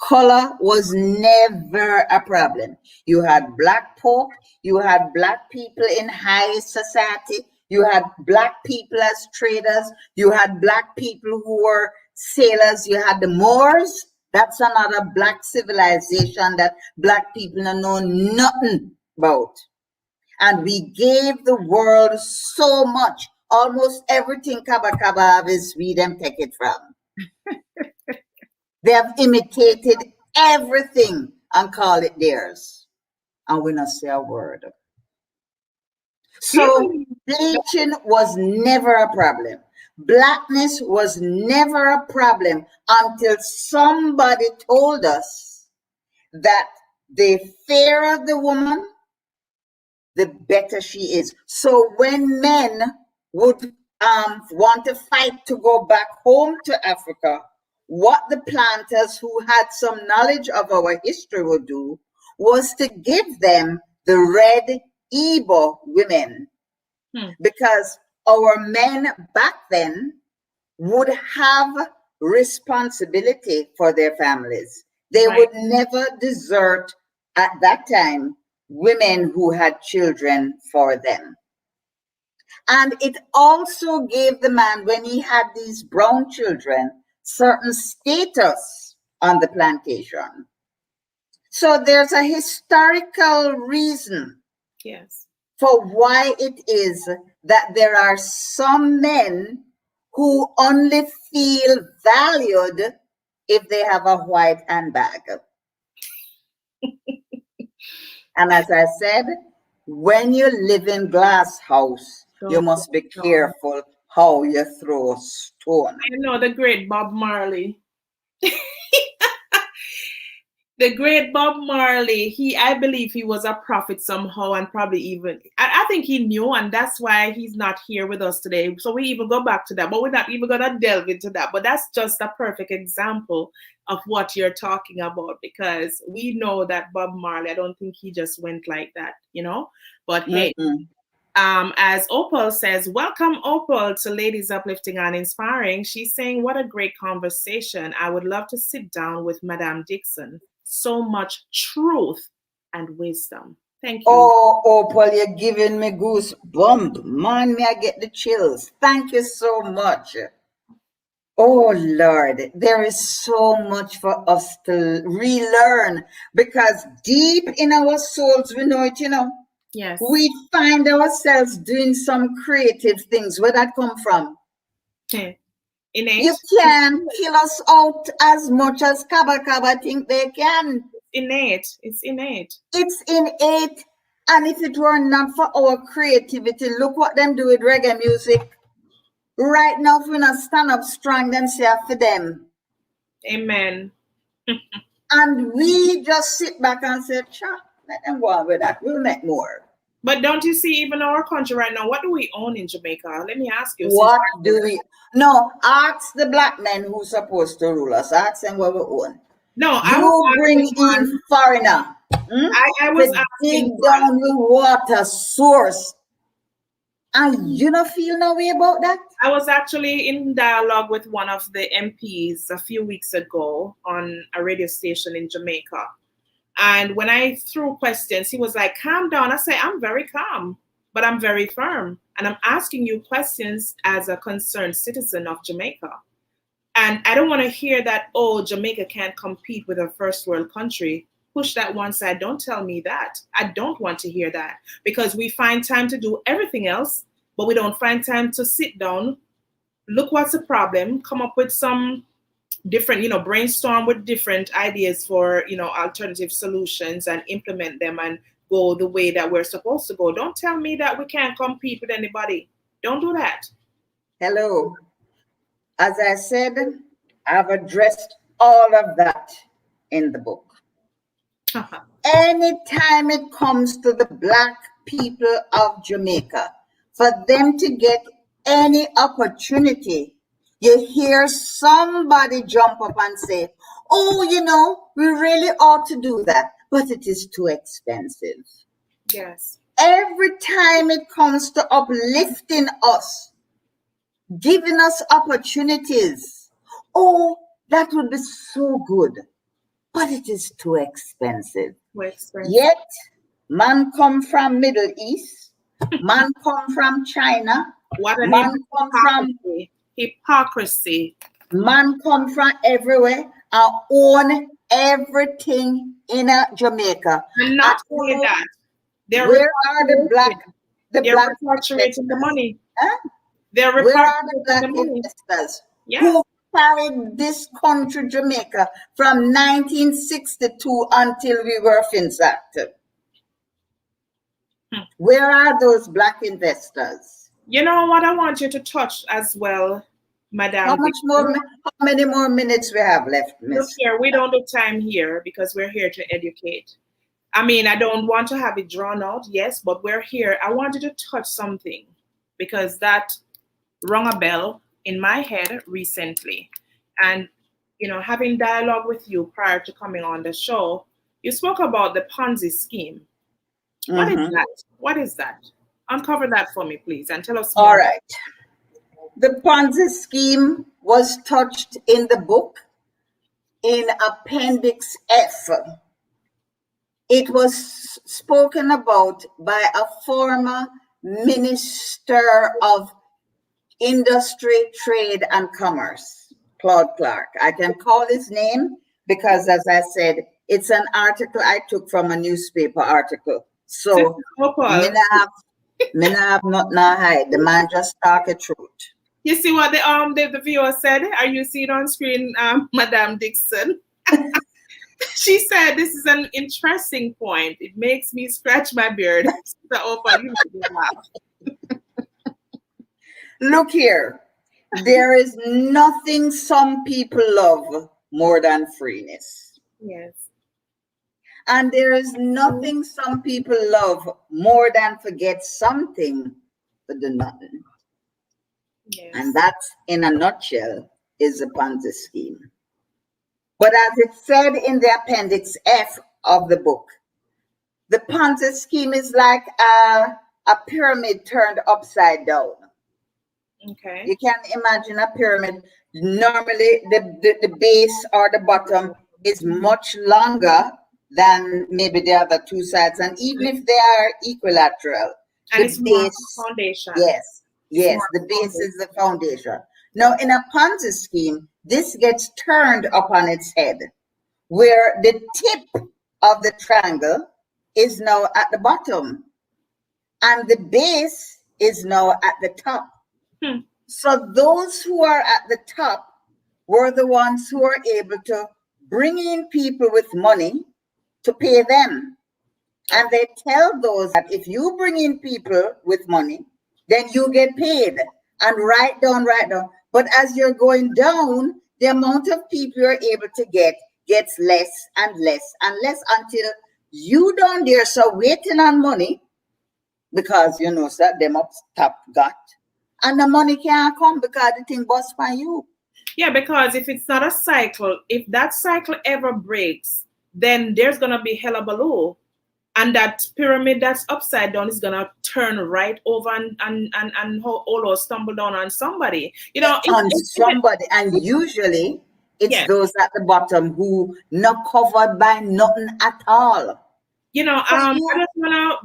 Color was never a problem. You had black folk, you had black people in high society, you had black people as traders, you had black people who were sailors, you had the Moors. That's another black civilization that black people don't know nothing about. And we gave the world so much. Almost everything Kaba have is we them take it from. They have imitated everything and call it theirs. And we not say a word. So bleaching was never a problem. Blackness was never a problem until somebody told us that the fairer the woman, the better she is. So when men would want to fight to go back home to Africa, what the planters who had some knowledge of our history would do was to give them the red Igbo women, because our men back then would have responsibility for their families. They would never desert at that time women who had children for them. And it also gave the man, when he had these brown children, certain status on the plantation. So there's a historical reason for why it is that there are some men who only feel valued if they have a white handbag. And as I said, when you live in glass house, you must be careful how you throw stone. I know the great Bob Marley. The great Bob Marley, I believe he was a prophet somehow, and probably even, I think he knew, and that's why he's not here with us today. So we even go back to that, but we're not even gonna delve into that. But that's just a perfect example of what you're talking about, because we know that Bob Marley, I don't think he just went like that, But hey, as Opal says, welcome Opal to Ladies Uplifting and Inspiring. She's saying, what a great conversation. I would love to sit down with Madame Dixon. So much truth and wisdom. Thank you. Oh, Opal, you're giving me goosebumps. Man, me I get the chills. Thank you so much. Oh, Lord, there is so much for us to relearn, because deep in our souls, we know it, Yes. We find ourselves doing some creative things. Where that come from? Innate. You can kill us out as much as Kaba think they can. Innate. It's innate. It's innate. And if it were not for our creativity, look what them do with reggae music. Right now, if we not stand up strong, them say for them. Amen. And we just sit back and say, "Cha, let them go on with that. We'll make more." But don't you see, even our country right now, what do we own in Jamaica? Let me ask you. What do we? No, ask the black men who's supposed to rule us. Ask them what we own. No, you bring in foreigner. I was to dig down the water source. And you don't feel no way about that? I was actually in dialogue with one of the MPs a few weeks ago on a radio station in Jamaica. And when I threw questions, he was like, calm down. I say, I'm very calm, but I'm very firm. And I'm asking you questions as a concerned citizen of Jamaica. And I don't want to hear that, oh, Jamaica can't compete with a first world country. Push that one side. Don't tell me that. I don't want to hear that, because we find time to do everything else, but we don't find time to sit down, look what's the problem, come up with some different, brainstorm with different ideas for, alternative solutions and implement them and go the way that we're supposed to go. Don't tell me that we can't compete with anybody. Don't do that. Hello. As I said, I've addressed all of that in the book. Anytime it comes to the black people of Jamaica, for them to get any opportunity, you hear somebody jump up and say, oh, we really ought to do that, but it is too expensive. Yes. Every time it comes to uplifting us, giving us opportunities, oh, that would be so good, but it is too expensive. Yet, man come from Middle East, man come from China, man come from hypocrisy. Man come from everywhere and own everything in Jamaica. And not only that, where are the black? They're repatriating the money. Huh? Where are the black investors who carried this country, Jamaica, from 1962 until we were FINSACT? Where are those black investors? You know what I want you to touch as well, Madam. How many more minutes we have left, Miss? Here, we don't do time here because we're here to educate. I mean, I don't want to have it drawn out, yes, but we're here. I want you to touch something because that rung a bell in my head recently. And, having dialogue with you prior to coming on the show, you spoke about the Ponzi scheme. What is that? What is that? Uncover that for me, please, and tell us more. All right. The Ponzi scheme was touched in the book in Appendix F. It was spoken about by a former Minister of Industry, Trade, and Commerce, Claude Clark. I can call his name because, as I said, it's an article I took from a newspaper article. So, me not have nothing to hide. The man just talk the truth. You see what the viewer said? Are you seeing on screen, Madame Dixon? She said, this is an interesting point. It makes me scratch my beard. Look here. There is nothing some people love more than freeness. Yes. And there is nothing some people love more than forget something but do nothing. Yes. And that, in a nutshell, is a Ponzi scheme. But as it said in the appendix F of the book, the Ponzi scheme is like a pyramid turned upside down. Okay. You can imagine a pyramid. Normally, the base or the bottom is much longer than maybe the other two sides. And even if they are equilateral, And the it's more base, foundation. yes, the base is the foundation. Now, in a Ponzi scheme, this gets turned upon its head, where the tip of the triangle is now at the bottom, and the base is now at the top. So those who are at the top were the ones who are able to bring in people with money to pay them. And they tell those that if you bring in people with money, then you get paid. And write down. But as you're going down, the amount of people you're able to get gets less and less and less until you down there so waiting on money, because you know that them up top got, and the money can't come because the thing bust by you. Yeah, because if it's not a cycle, if that cycle ever breaks, then there's gonna be hella below. And that pyramid that's upside down is gonna turn right over and all stumble down on somebody. You know, On somebody, and usually it's those at the bottom who not covered by nothing at all. You know, I just wanna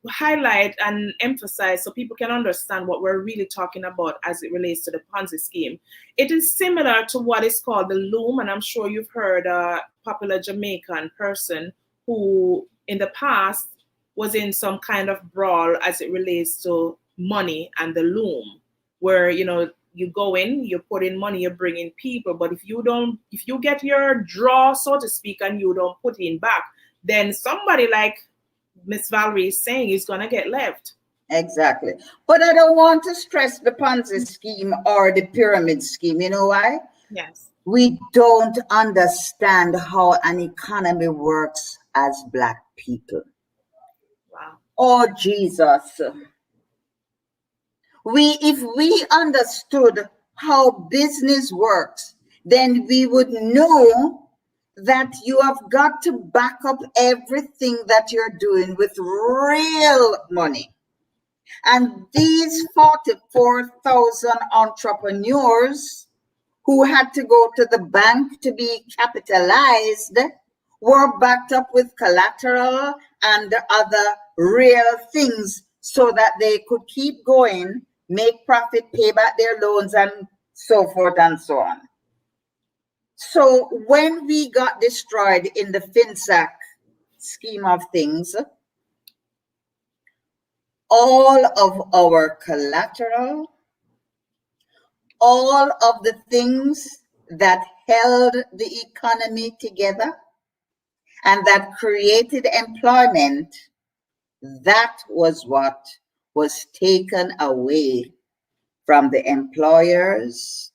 highlight and emphasize so people can understand what we're really talking about as it relates to the Ponzi scheme. It is similar to what is called the loom, and I'm sure you've heard a popular Jamaican person who in the past was in some kind of brawl as it relates to money and the loom, where you know you go in, you put in money, you bring in people, but if you get your draw, so to speak, and you don't put in back, then somebody like Miss Valerie is saying is gonna get left. Exactly. But I don't want to stress the Ponzi scheme or the pyramid scheme. You know why? Yes. We don't understand how an economy works as Black people. Wow. Oh, Jesus. If we understood how business works, then we would know that you have got to back up everything that you're doing with real money. And these 44,000 entrepreneurs who had to go to the bank to be capitalized were backed up with collateral and other real things so that they could keep going, make profit, pay back their loans, and so forth and so on. So when we got destroyed in the FinSac scheme of things, all of our collateral, all of the things that held the economy together and that created employment, that was what was taken away from the employers,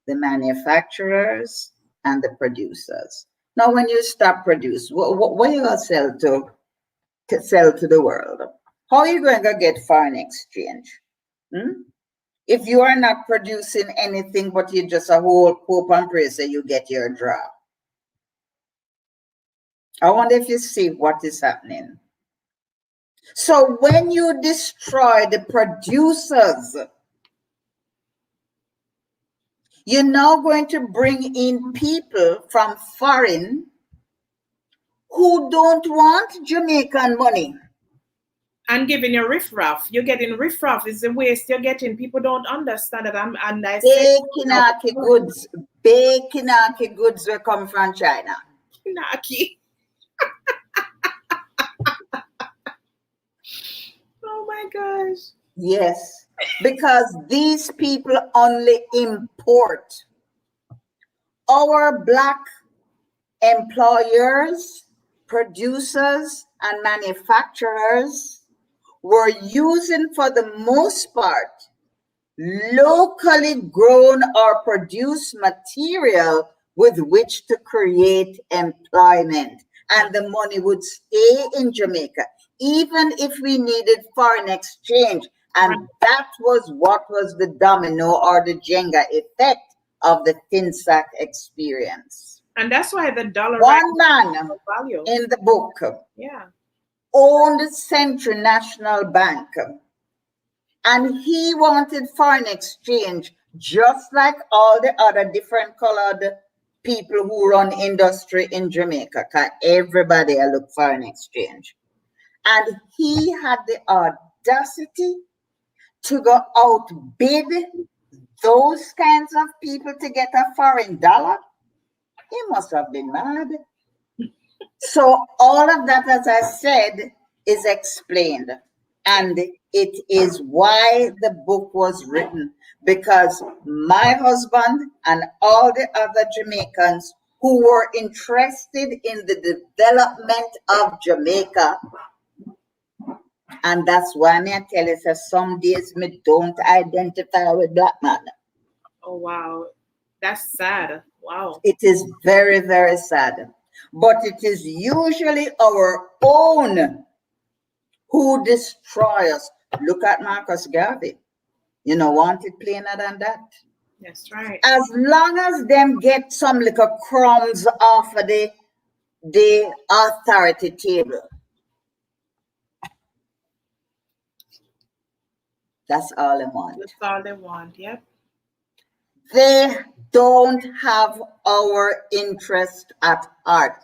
the manufacturers, and the producers. Now, when you stop produce, what are you going to sell to the world? How are you going to get foreign exchange? If you are not producing anything, but you just a whole hope and pray so you get your draw. I wonder if you see what is happening. So when you destroy the producers, you're now going to bring in people from foreign who don't want Jamaican money. And giving you riffraff. You're getting riffraff is the waste you're getting. People don't understand that. Bakinaki goods will come from China. Kinaki. Oh my gosh. Yes, because these people only import. Our Black employers, producers, and manufacturers were using, for the most part, locally grown or produced material with which to create employment. and the money would stay in Jamaica, even if we needed foreign exchange. And that was what was the domino or the Jenga effect of the FinSAC experience. And that's why the dollar One man value in the book owned Central National Bank, and he wanted foreign exchange just like all the other different colored people who run industry in Jamaica, because everybody look foreign exchange. And he had the audacity to go outbid those kinds of people to get a foreign dollar. He must have been mad. So all of that, as I said, is explained. And it is why the book was written, because my husband and all the other Jamaicans who were interested in the development of Jamaica, and that's why I tell you, so some days me don't identify with black man. Oh, wow. That's sad. Wow. It is very, very sad. But it is usually our own who destroy us. Look at Marcus Garvey. You know, want it plainer than that. That's right. As long as them get some little crumbs off of the authority table, that's all they want. That's all they want, yep. They don't have our interest at heart.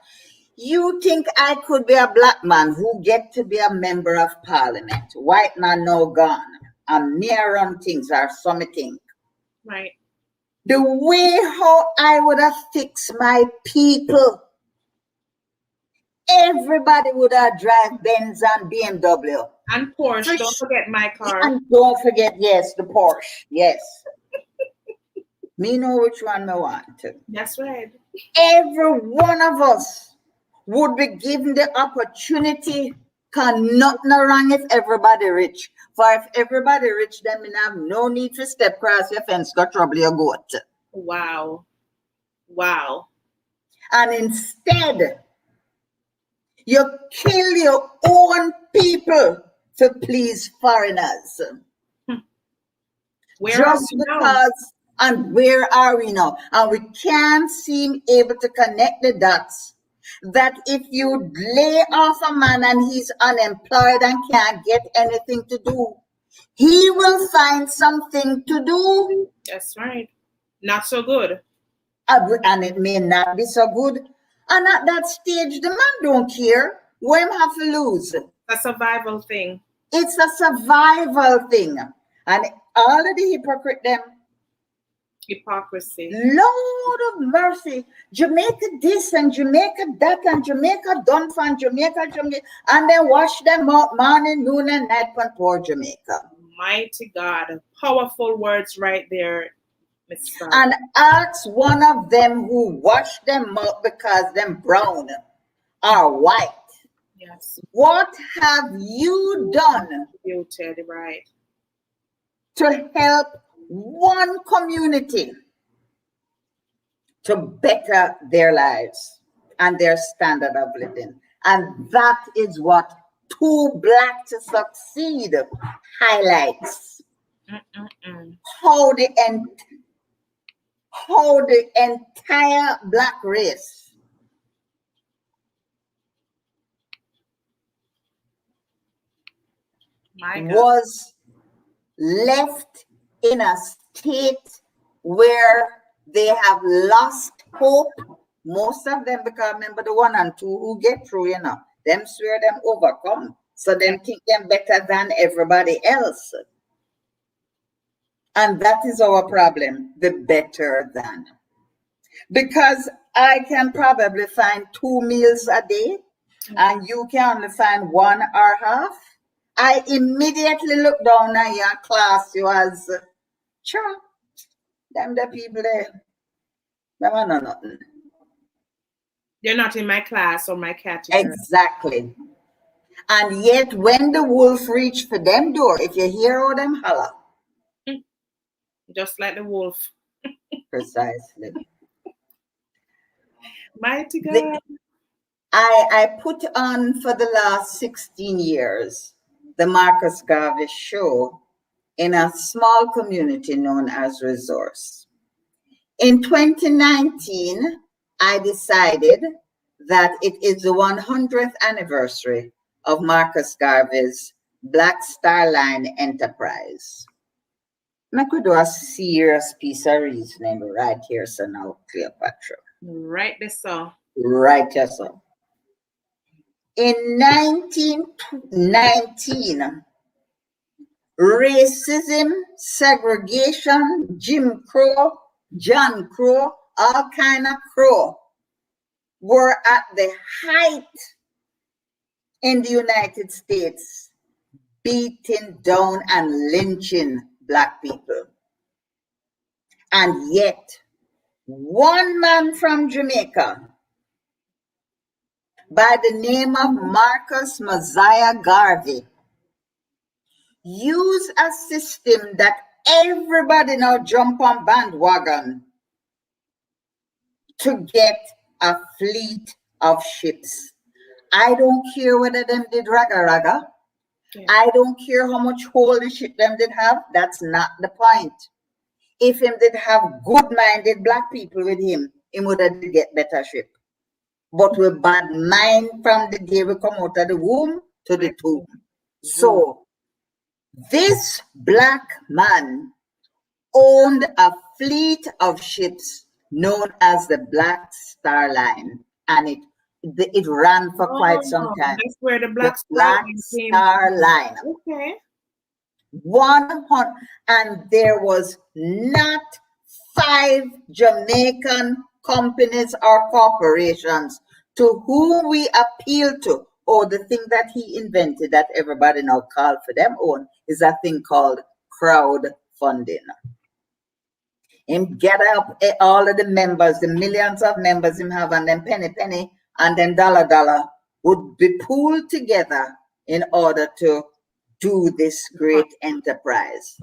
You think I could be a black man who get to be a member of parliament? White man now gone. And me run things or something. Right. The way how I would have fixed my people, everybody would have drive Benz and BMW. And Porsche, don't forget my car. And don't forget, yes, the Porsche, yes. Me know which one I want. That's right. Every one of us would be given the opportunity, because nothing wrong if everybody rich. For if everybody rich, then we have no need to step across your fence, got trouble your goat. Wow. Wow. And instead, you kill your own people to please foreigners. Just because, and where are we now? And we can't seem able to connect the dots that if you lay off a man and he's unemployed and can't get anything to do, he will find something to do. That's right. Not so good. And it may not be so good. And at that stage, the man don't care. What him have to lose? A survival thing. It's a survival thing. And all of the hypocrite them. Hypocrisy. Lord of mercy. Jamaica this and Jamaica that and Jamaica done from Jamaica. And then wash them out morning, noon, and night from poor Jamaica. Mighty God. Powerful words right there, Mr. And ask one of them who washed them out because them brown or white. Yes. What have you done? You tell it right. To help one community to better their lives and their standard of living? And that is what Too Black to Succeed highlights. How the entire black race was left in a state where they have lost hope. Most of them, because remember the 1 and 2 who get through, you know, them swear them overcome. So them think them better than everybody else. And that is our problem, the better than. Because I can probably find 2 meals a day and you can only find 1 or half. I immediately look down at your class, you as, sure, them the people there, them are not nothing. They're not in my class or my category. Exactly. And yet when the wolf reach for them door, if you hear all them holler. Just like the wolf. Precisely. Mighty God. I put on for the last 16 years the Marcus Garvey Show in a small community known as Resource. In 2019, I decided that it is the 100th anniversary of Marcus Garvey's Black Star Line enterprise. I could do a serious piece of reasoning right here, so now, Cleopatra. Right this so. Right here, so. In 1919, racism, segregation, Jim Crow, John Crow, all kind of crow were at the height in the United States, beating down and lynching Black people. And yet, one man from Jamaica by the name of Marcus Mosiah Garvey used a system that everybody now jump on bandwagon to get a fleet of ships. I don't care whether them did raga raga. Yeah. I don't care how much hole the ship them did have. That's not the point. If him did have good-minded Black people with him, he would have get better ship. But with bad mind from the day we come out of the womb to the tomb. So this Black man owned a fleet of ships known as the Black Star Line, and it ran for quite some time. That's where the Black Star Line. Okay. 100, and there was not 5 Jamaican companies or corporations to whom we appeal to. Or the thing that he invented that everybody now call for them own is a thing called crowdfunding. Him get up all of the members, the millions of members him have, and then penny and then dollar would be pooled together in order to do this great enterprise.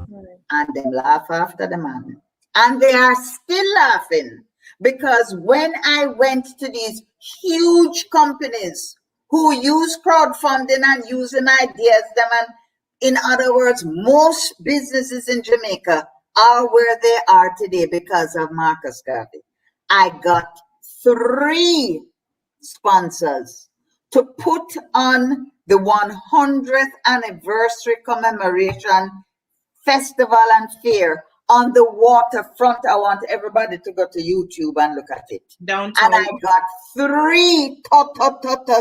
And them laugh after the man. And they are still laughing, because when I went to these huge companies who use crowdfunding and using ideas, and in other words, most businesses in Jamaica are where they are today because of Marcus Garvey. I got 3 sponsors to put on the 100th anniversary commemoration festival and fair on the waterfront. I want everybody to go to YouTube and look at it. Downtown. And I got 3 top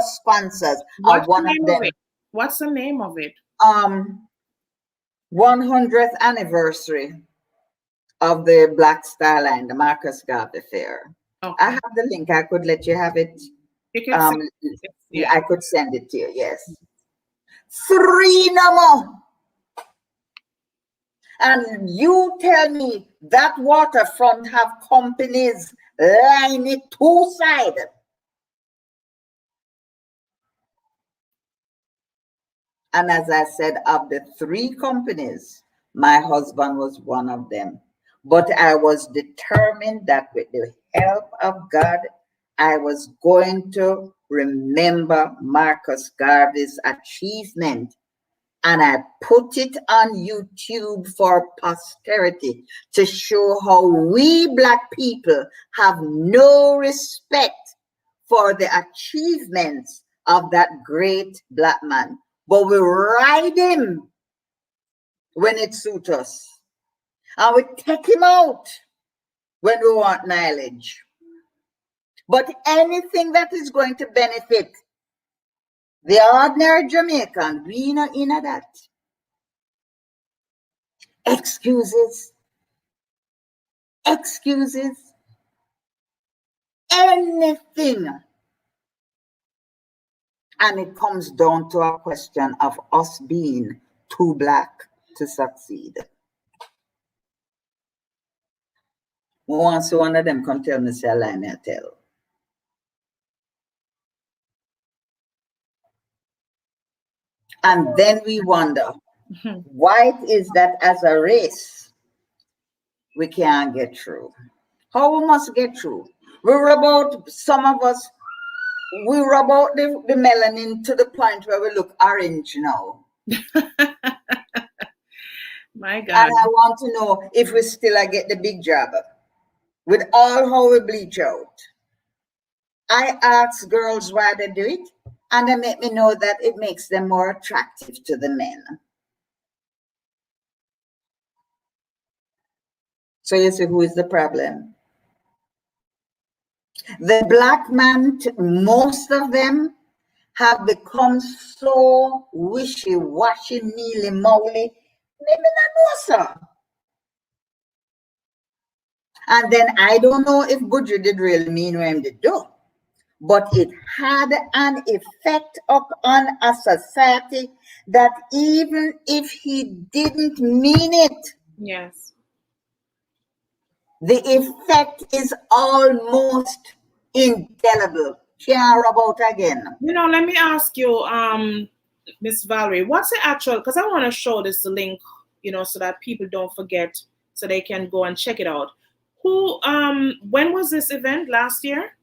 sponsors. What's the name of it? What's the name of it? 100th anniversary of the Black Star Line, the Marcus Garvey Fair. Okay. I have the link. I could let you have it. You can send it. Yeah. I could send it to you, yes. 3 no more. And you tell me that waterfront have companies line it 2 sides. And as I said, of the 3 companies, my husband was one of them. But I was determined that with the help of God, I was going to remember Marcus Garvey's achievement. And I put it on YouTube for posterity to show how we Black people have no respect for the achievements of that great Black man. But we ride him when it suits us. And we take him out when we want mileage. But anything that is going to benefit the ordinary Jamaican, we not in that. Excuses, anything. And it comes down to a question of us being too Black to succeed. Once one of them come tell me, say, lie me I tell. And then we wonder, why it is that as a race, we can't get through. How we must get through? We're about, some of us, We rub out the melanin to the point where we look orange now. My God. And I want to know if we still get the big job with all how we bleach out. I ask girls why they do it, and they make me know that it makes them more attractive to the men. So you see, who is the problem? The black man, most of them have become so wishy-washy, mealy-moly. Maybe not know, sir. And then I don't know if Budgie did really mean what he did do, but it had an effect upon a society that even if he didn't mean it, Yes. the effect is almost indelible. Can't rub out again. You know, let me ask you, Miss Valerie, what's the actual, because I want to show this link, you know, so that people don't forget, so they can go and check it out. When was this event? Last year?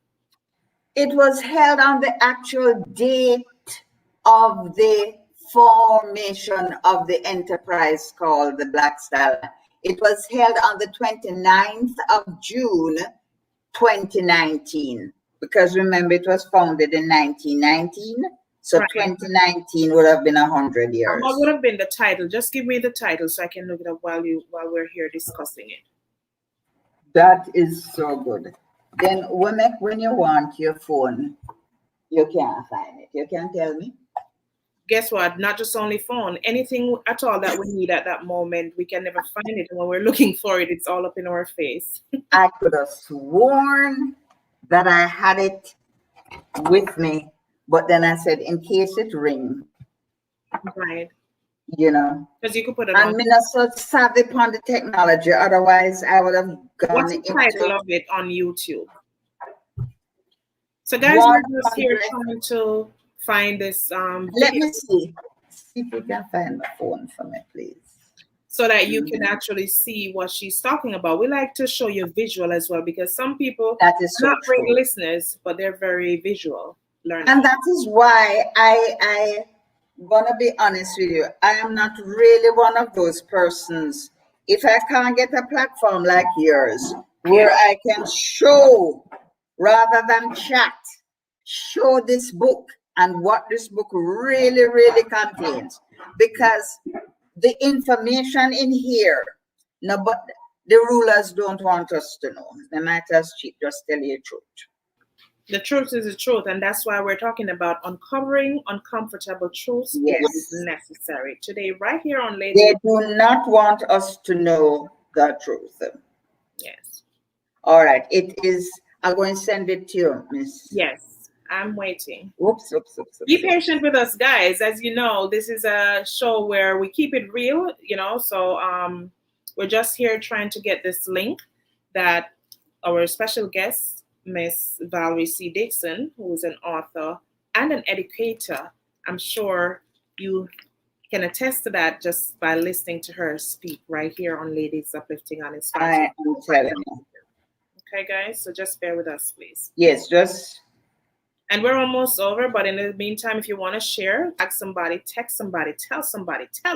It was held on the actual date of the formation of the enterprise called the Black Star. It was held on the 29th of June, 2019. Because remember, it was founded in 1919. So Right. 2019 would have been 100 years. What would have been the title? Just give me the title so I can look it up while we're here discussing it. That is so good. Then when you want your phone, you can't find it. You can tell me. Guess what? Not just only phone. Anything at all that we need at that moment, we can never find it. And when we're looking for it, it's all up in our face. I could have sworn that I had it with me, but then I said, in case it rings, Right. you know. Because you could put it And on. I'm not so savvy upon the technology, otherwise I would have gone What's the into title of it on YouTube? So guys, we're just here 100. trying to find this Let video me see. See if you can find my phone for me, please. so that you can actually see what she's talking about. We like to show you visual as well, because some people That is are so not great true. listeners, but they're very visual learners. And that is why I gonna be honest with you. I am not really one of those persons. If I can't get a platform like yours where I can show rather than chat, show this book and what this book really, really contains. Because the information in here, no, but the rulers don't want us to know. They might just tell you the truth. The truth is the truth, and that's why we're talking about uncovering uncomfortable truths Yes. when necessary. Today, right here on They Lady. do not want us to know the truth. Yes. All right, it is. I'm going to send it to you, Miss. Yes, I'm waiting. Oops. Be patient with us, guys. As you know, this is a show where we keep it real, you know, so we're just here trying to get this link that our special guest, Miss Valerie C. Dixon, who is an author and an educator, I'm sure you can attest to that just by listening to her speak right here on Ladies Uplifting and Inspiring. I am telling you. Okay, guys, so just bear with us, please. Yes, just. And we're almost over, but in the meantime, if you want to share, tag somebody, text somebody, tell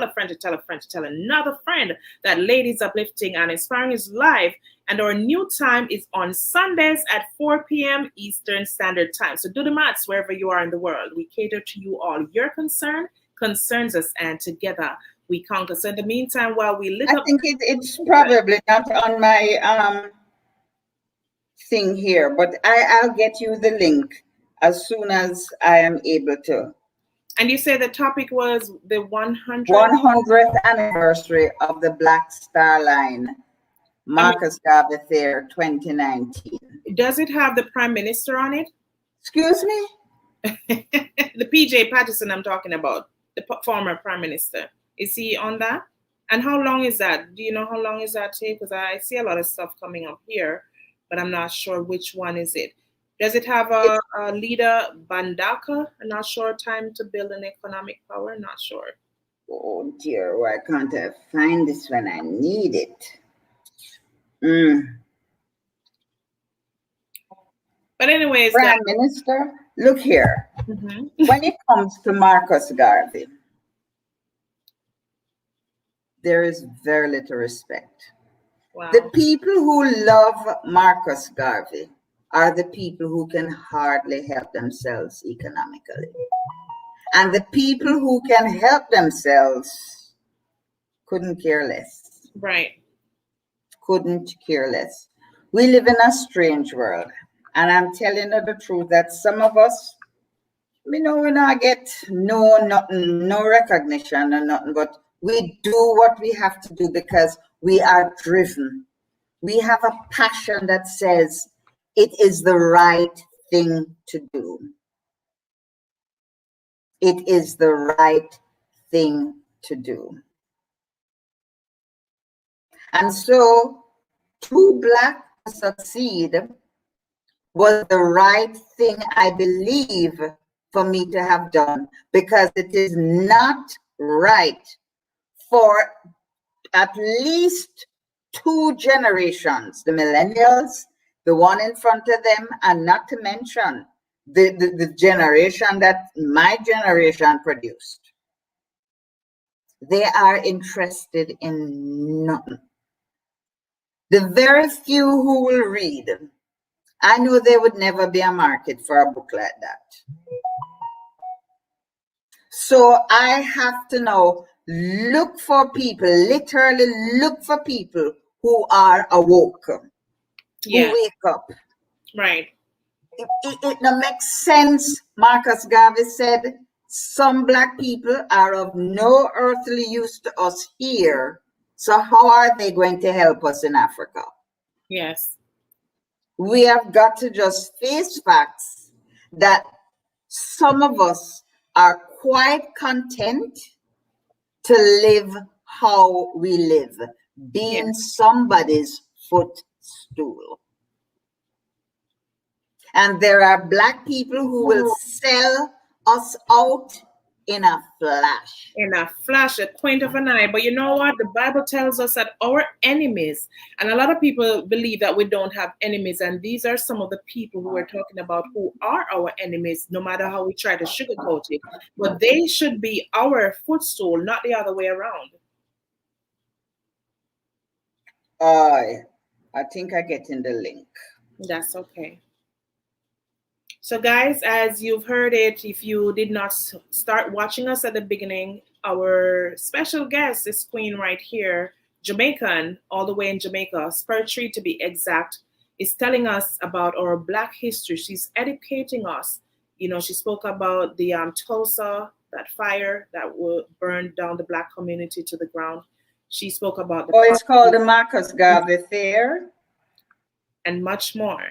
a friend to tell a friend to tell another friend that Ladies Uplifting and Inspiring is live. And our new time is on Sundays at 4 p.m. Eastern Standard Time. So do the maths wherever you are in the world. We cater to you all. Your concern concerns us, and together we conquer. So in the meantime, while we lit I up... think it's probably not on my thing here, but I'll get you the link as soon as I am able to. And you said the topic was the 100th anniversary of the Black Star Line, Marcus Garvey Fair 2019. Does it have the Prime Minister on it? Excuse me? The PJ Patterson I'm talking about, the former Prime Minister. Is he on that? And how long is that? Do you know how long is that take? Because I see a lot of stuff coming up here, but I'm not sure which one is it. Does it have a leader, Bandaka? I'm not sure. Time to build an economic power? Not sure. Oh dear, why can't I find this when I need it? But anyways, Prime Minister? Look here. When it comes to Marcus Garvey, there is very little respect. Wow. The people who love Marcus Garvey are the people who can hardly help themselves economically. And the people who can help themselves couldn't care less. Right. Couldn't care less. We live in a strange world. And I'm telling you the truth that some of us, we not get nothing, no recognition or nothing, but we do what we have to do because we are driven. We have a passion that says it is the right thing to do. It is the right thing to do. And so, to Black to succeed was the right thing, I believe, for me to have done, because it is not right for at least 2 generations, the millennials, the one in front of them, and not to mention the generation that my generation produced. They are interested in nothing. The very few who will read, I know there would never be a market for a book like that. So I have to now look for people, literally look for people who are awoke, who wake up. Right. It now makes sense. Marcus Garvey said, some Black people are of no earthly use to us here. So how are they going to help us in Africa? Yes. We have got to just face facts that some of us are quite content to live how we live, being somebody's footstool. And there are Black people who will sell us out in a flash. In a flash, a point of an eye. But you know what? The Bible tells us that our enemies, and a lot of people believe that we don't have enemies, and these are some of the people who we're talking about who are our enemies, no matter how we try to sugarcoat it. But they should be our footstool, not the other way around. I think I get in the link. That's okay. So guys, as you've heard it, if you did not start watching us at the beginning, our special guest, this queen right here, Jamaican, all the way in Jamaica, Spurtree to be exact, is telling us about our Black history. She's educating us. You know, she spoke about the Tulsa, that fire that burned down the Black community to the ground. She spoke about the it's called the Marcus Garvey Fair. And much more.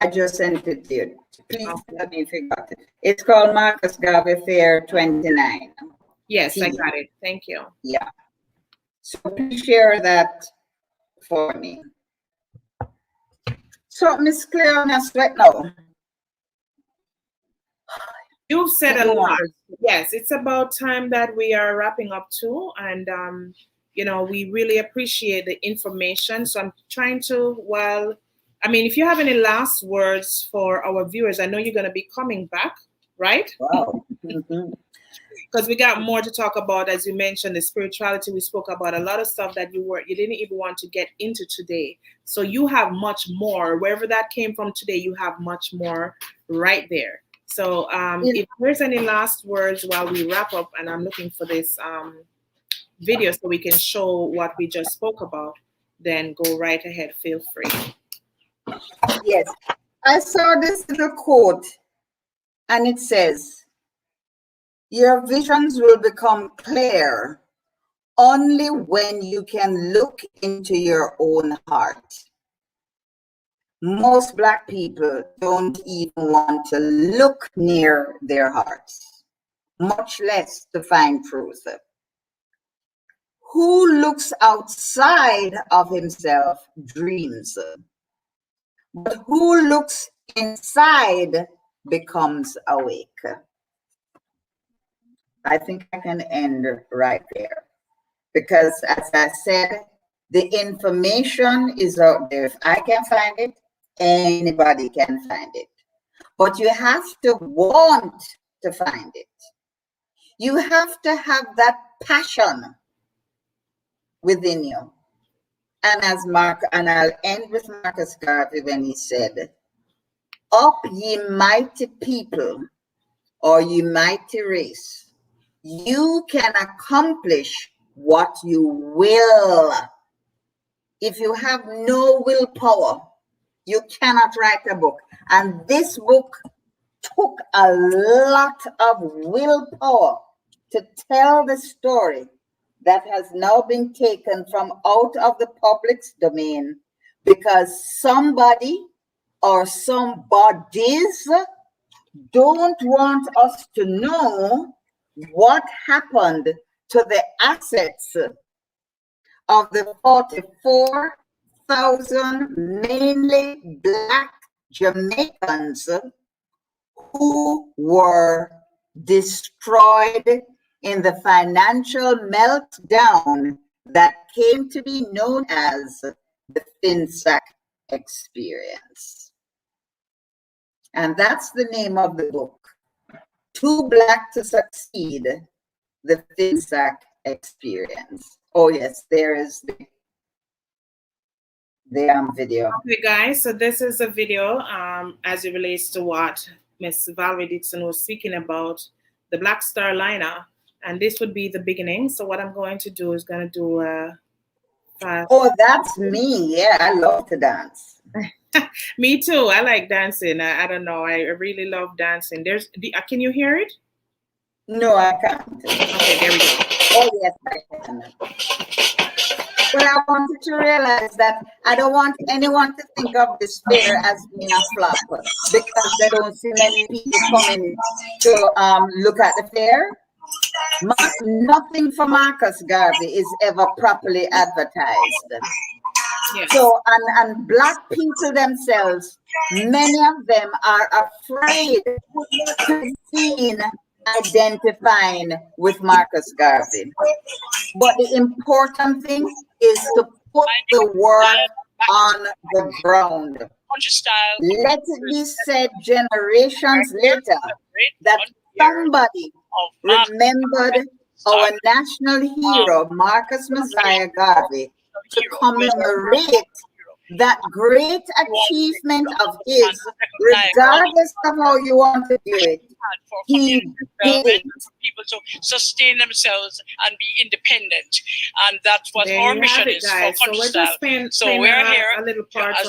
I just sent it to you. Please let me figure it. It's called Marcus Garvey Fair 29. Yes, I got it. Thank you. Yeah. So please share that for me. So, Miss Claire, I'm sweat now. You've said a lot. Yes, it's about time that we are wrapping up too. And, you know, we really appreciate the information. So I'm trying to, if you have any last words for our viewers, I know you're going to be coming back, right? Wow. Because we got more to talk about, as you mentioned, the spirituality. We spoke about a lot of stuff that you didn't even want to get into today. So you have much more. Wherever that came from today, you have much more right there. So if there's any last words while we wrap up, and I'm looking for this video so we can show what we just spoke about, then go right ahead. Feel free. Yes, I saw this little quote, and it says, your visions will become clear only when you can look into your own heart. Most Black people don't even want to look near their hearts, much less to find truth. Who looks outside of himself dreams, but who looks inside becomes awake. I think I can end right there, because as I said, the information is out there. If I can find it, anybody can find it. but you have to want to find it. You have to have that passion within you. And and I'll end with Marcus Garvey when he said, "Up ye mighty people, or ye mighty race, you can accomplish what you will. If you have no willpower, you cannot write a book." And this book took a lot of willpower to tell the story that has now been taken from out of the public's domain because somebody or somebodies don't want us to know what happened to the assets of the 44,000 mainly Black Jamaicans who were destroyed in the financial meltdown that came to be known as the FinSac experience. And that's the name of the book, Too Black to Succeed, the FinSac experience. Oh yes, there is the video. Okay, guys, so this is a video as it relates to what Miss Valerie Dixon was speaking about, the Black Star Liner, and this would be the beginning. So what I'm going to do is going to do Oh, that's me. Yeah, I love to dance. Me too. I like dancing. I don't know. I really love dancing. Can you hear it? No, I can't. Okay, there we go. Oh, yes, I can. Well, I wanted to realize that I don't want anyone to think of this fair as being a flop because they don't see many people coming to look at the fair. Nothing for Marcus Garvey is ever properly advertised. Yes. So, and Black people themselves, many of them are afraid to be seen identifying with Marcus Garvey. But the important thing is to put the work on the ground. Let it be said generations later that somebody remembered our national hero, Marcus Messiah Garvey, to commemorate that great achievement of his, regardless of how you want to do it. He did it. People to sustain themselves and be independent, and that's what our mission is for Country Style. So we're here as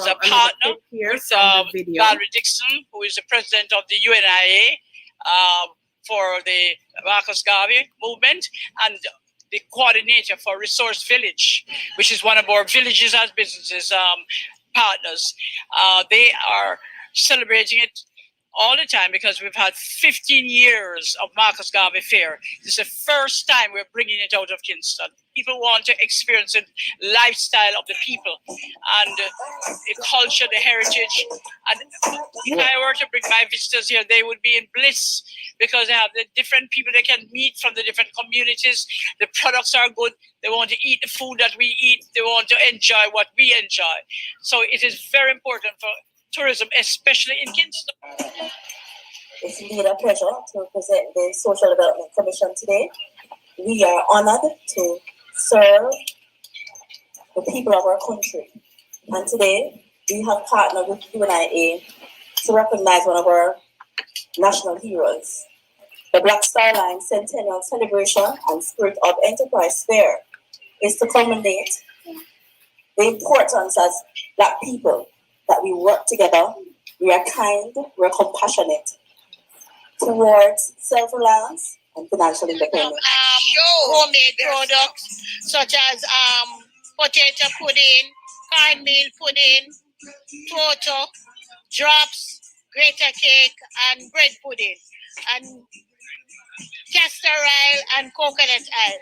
a partner with Valerie Dixon, who is the president of the UNIA for the Marcus Garvey movement, and the coordinator for Resource Village, which is one of our villages as businesses partners. They are celebrating it all the time because we've had 15 years of Marcus Garvey Fair. This is the first time we're bringing it out of Kingston. People want to experience the lifestyle of the people and the culture, the heritage. And if I were to bring my visitors here, they would be in bliss because they have the different people they can meet from the different communities. The products are good. They want to eat the food that we eat. They want to enjoy what we enjoy. So it is very important for tourism, especially in Kingston. It's indeed a pleasure to present the Social Development Commission today. We are honored to serve the people of our country. And today, we have partnered with UNIA to recognize one of our national heroes. The Black Star Line Centennial Celebration and Spirit of Enterprise Fair is to commemorate the importance as Black people that we work together, we are kind, we are compassionate towards self-reliance and financial independence. Homemade products such as potato pudding, cornmeal pudding, toto, drops, grater cake, and bread pudding, and castor oil and coconut oil.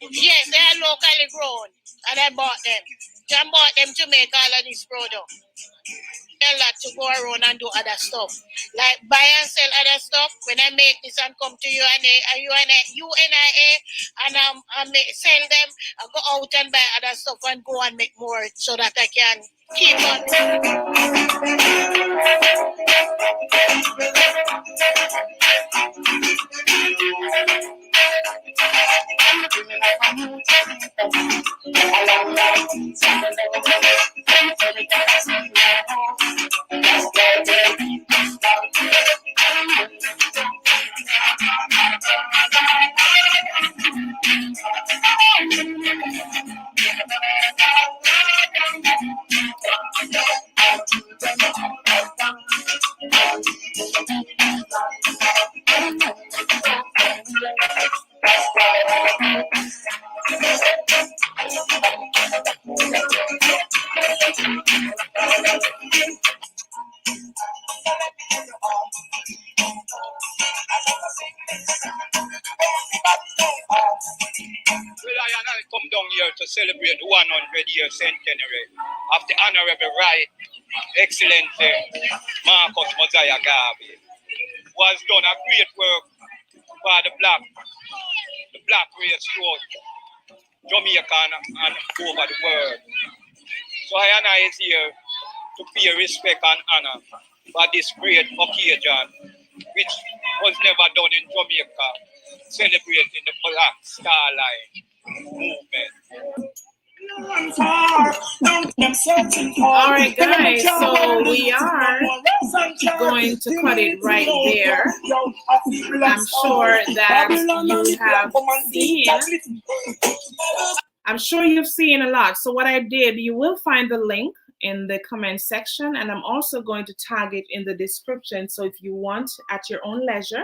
Yes, they are locally grown, and I bought them. I bought them to make all of these products. a lot to go around and do other stuff. Like buy and sell other stuff. When I make this and come to UNIA and sell them, I go out and buy other stuff and go and make more so that I can keep on. I come down here to celebrate the 100-year centenary of the Honorable Right Excellency Marcus Mosiah Garvey, who has done a great work for the black race throughout Jamaica and over the world. So I is here to pay respect and honor for this great occasion, which was never done in Jamaica, celebrating the Black Star Line movement. All right, guys, so we are going to cut it right there. I'm sure that you have seen. I'm sure you've seen a lot. So what I did, you will find the link in the comment section, and I'm also going to tag it in the description. So if you want, at your own leisure,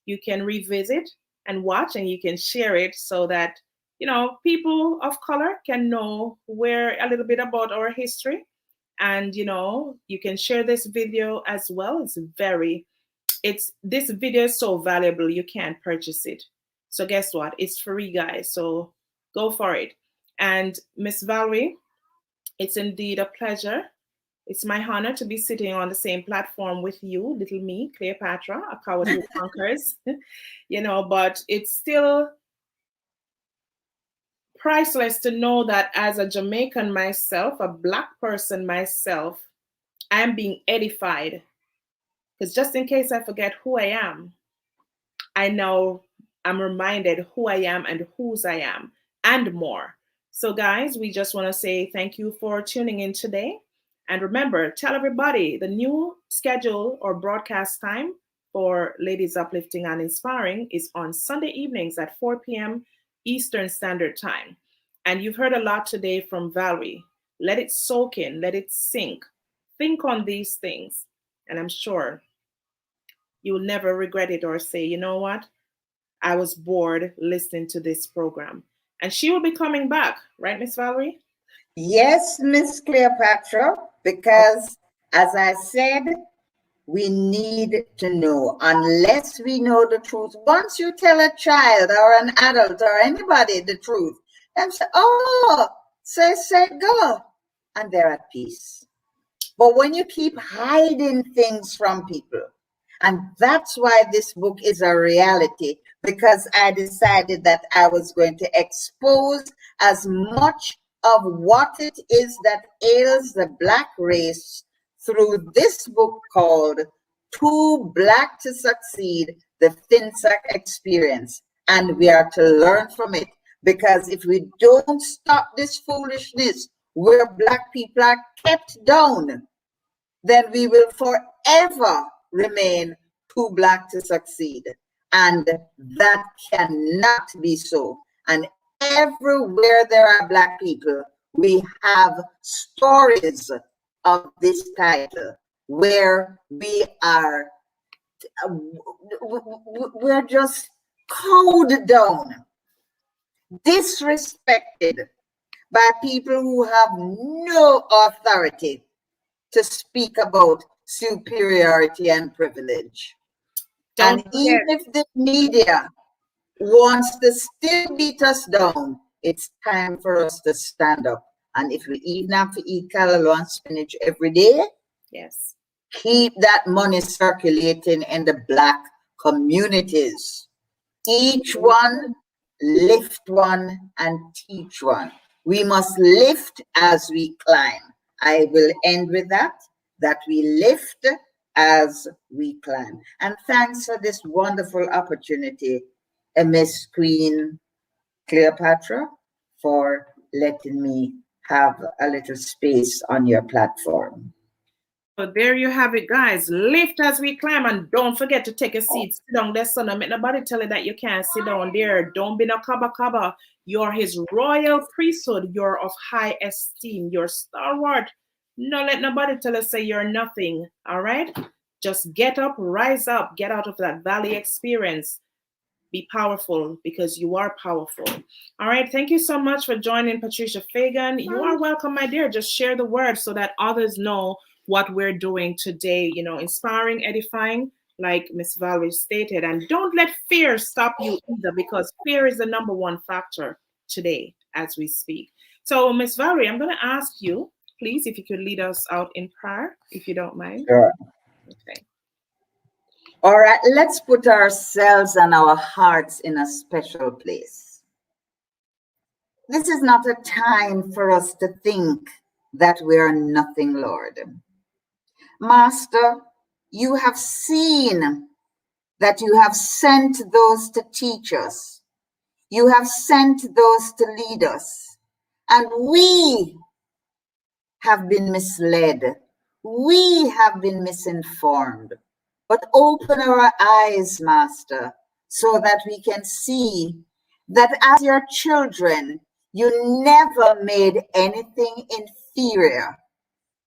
you can revisit and watch, and you can share it so that, you know, people of color can know a little bit about our history. And, you know, you can share this video as well. This video is so valuable, you can't purchase it. So guess what? It's free, guys. So go for it. And Miss Valerie, it's indeed a pleasure. It's my honor to be sitting on the same platform with you, little me, Cleopatra, a coward who conquers, you know, but it's still priceless to know that as a Jamaican myself, a Black person myself, I'm being edified. Because just in case I forget who I am, I know I'm reminded who I am and whose I am and more. So guys, we just want to say thank you for tuning in today. And remember, tell everybody the new schedule or broadcast time for Ladies Uplifting and Inspiring is on Sunday evenings at 4 p.m. Eastern Standard Time. And you've heard a lot today from Valerie. Let it soak in, let it sink. Think on these things. And I'm sure you'll never regret it or say, you know what? I was bored listening to this program. And she will be coming back, right, Miss Valerie? Yes, Miss Cleopatra, because as I said, we need to know. Unless we know the truth, once you tell a child or an adult or anybody the truth, and say, oh, say, go, and they're at peace. But when you keep hiding things from people, and that's why this book is a reality, because I decided that I was going to expose as much of what it is that ails the Black race through this book called Too Black to Succeed, the FinSac Experience. And we are to learn from it, because if we don't stop this foolishness where Black people are kept down, then we will forever remain too Black to succeed. And that cannot be so. And everywhere there are Black people, we have stories of this title where we're just cowed down, disrespected by people who have no authority to speak about superiority and privilege. And even if the media wants to still beat us down, it's time for us to stand up. And if we even have to eat callaloo and spinach every day, Yes. Keep that money circulating in the Black communities. Each one, lift one, and teach one. We must lift as we climb. I will end with that we lift as we climb. And thanks for this wonderful opportunity, Miss Queen Cleopatra, for letting me have a little space on your platform. So there you have it, guys. Lift as we climb, and don't forget to take a seat. Sit down there, son. Don't make nobody tell you that you can't sit down there. Don't be no kaba. You're his royal priesthood. You're of high esteem. You're stalwart. No, let nobody tell you say you're nothing. All right? Just get up, rise up, get out of that valley experience. Be powerful because you are powerful. All right. Thank you so much for joining, Patricia Fagan. You are welcome, my dear. Just share the word so that others know what we're doing today, you know, inspiring, edifying, like Miss Valerie stated. And don't let fear stop you either, because fear is the number one factor today as we speak. So, Miss Valerie, I'm going to ask you, please, if you could lead us out in prayer, if you don't mind. Sure. Okay. All right, let's put ourselves and our hearts in a special place. This is not a time for us to think that we are nothing, Lord. Master, you have seen that you have sent those to teach us. You have sent those to lead us. And we have been misled. We have been misinformed. But open our eyes, Master, so that we can see that as your children, you never made anything inferior.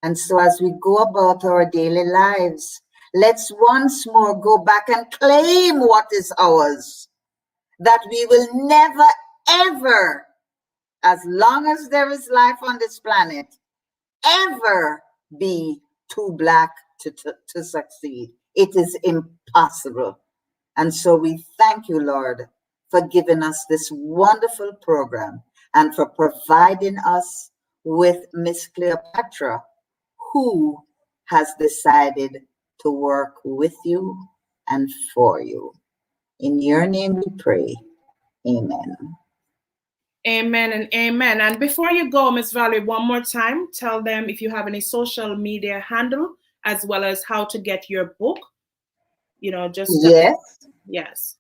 And so as we go about our daily lives, let's once more go back and claim what is ours, that we will never, ever, as long as there is life on this planet, ever be too black to succeed. It is impossible. And so we thank you, Lord, for giving us this wonderful program and for providing us with Miss Cleopatra, who has decided to work with you and for you. In your name we pray. Amen. Amen and amen. And before you go, Miss Valerie, one more time, tell them if you have any social media handle, as well as how to get your book. You know, just yes. Yes.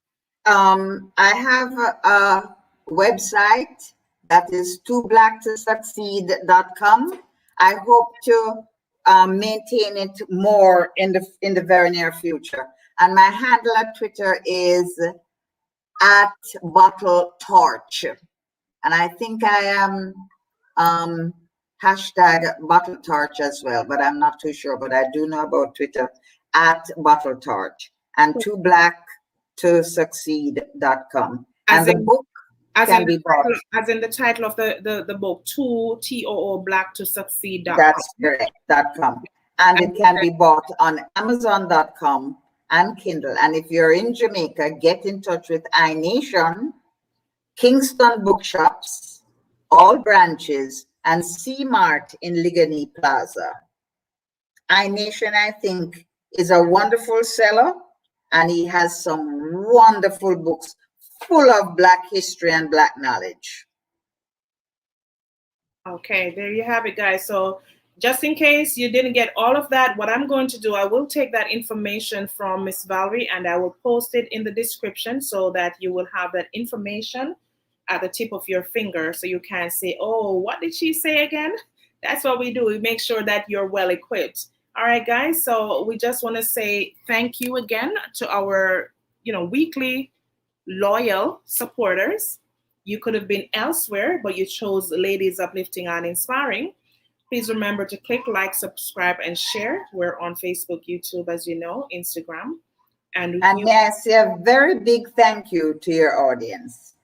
I have a website that is tooblacktosucceed.com. I hope to maintain it more in the very near future. And my handle at Twitter is @BottleTorch. And I think I am hashtag BottleTorch as well, but I'm not too sure. But I do know about Twitter @BottleTorch and tooblacktosucceed.com. And the book can be bought. As in the title of the book, TOO Black to Succeed.com. That's correct, .com. And it can be bought on Amazon.com and Kindle. And if you're in Jamaica, get in touch with iNation, Kingston Book Shops, all branches, and C-Mart in Liguanea Plaza. iNation, I think, is a wonderful seller, and he has some wonderful books full of Black history and Black knowledge. Okay, there you have it, guys. So just in case you didn't get all of that, what I'm going to do, I will take that information from Miss Valerie and I will post it in the description so that you will have that information at the tip of your finger, so you can say, oh, what did she say again? That's what we do. We make sure that you're well equipped. All right, guys. So we just want to say thank you again to our, weekly loyal supporters. You could have been elsewhere, but you chose Ladies Uplifting and Inspiring. Please remember to click like, subscribe, and share. We're on Facebook, YouTube, as you know, Instagram. And may I say a very big thank you to your audience.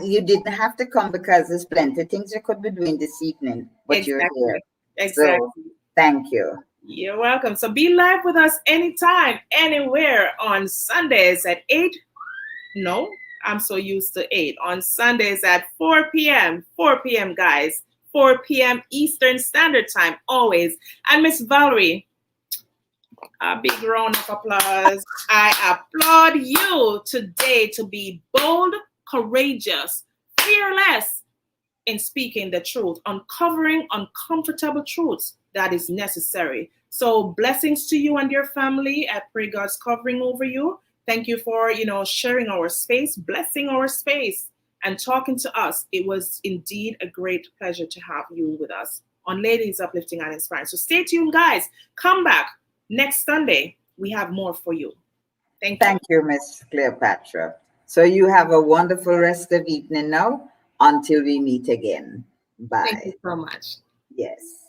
You didn't have to come because there's plenty of things you could be doing this evening, but exactly. You're here. Exactly. So, thank you. You're welcome. So be live with us anytime, anywhere on Sundays at 8. No, I'm so used to 8. On Sundays at 4 p.m. 4 p.m., guys. 4 p.m. Eastern Standard Time, always. And Miss Valerie, A big round of applause. I applaud you today to be bold, courageous, fearless in speaking the truth, uncovering uncomfortable truths that is necessary. So blessings to you and your family. I pray God's covering over you. Thank you for, sharing our space, blessing our space, and talking to us. It was indeed a great pleasure to have you with us on Ladies Uplifting and Inspiring. So stay tuned, guys. Come back next Sunday. We have more for you. Thank you. Thank you, Miss Cleopatra. So you have a wonderful rest of evening now until we meet again. Bye. Thank you so much. Yes.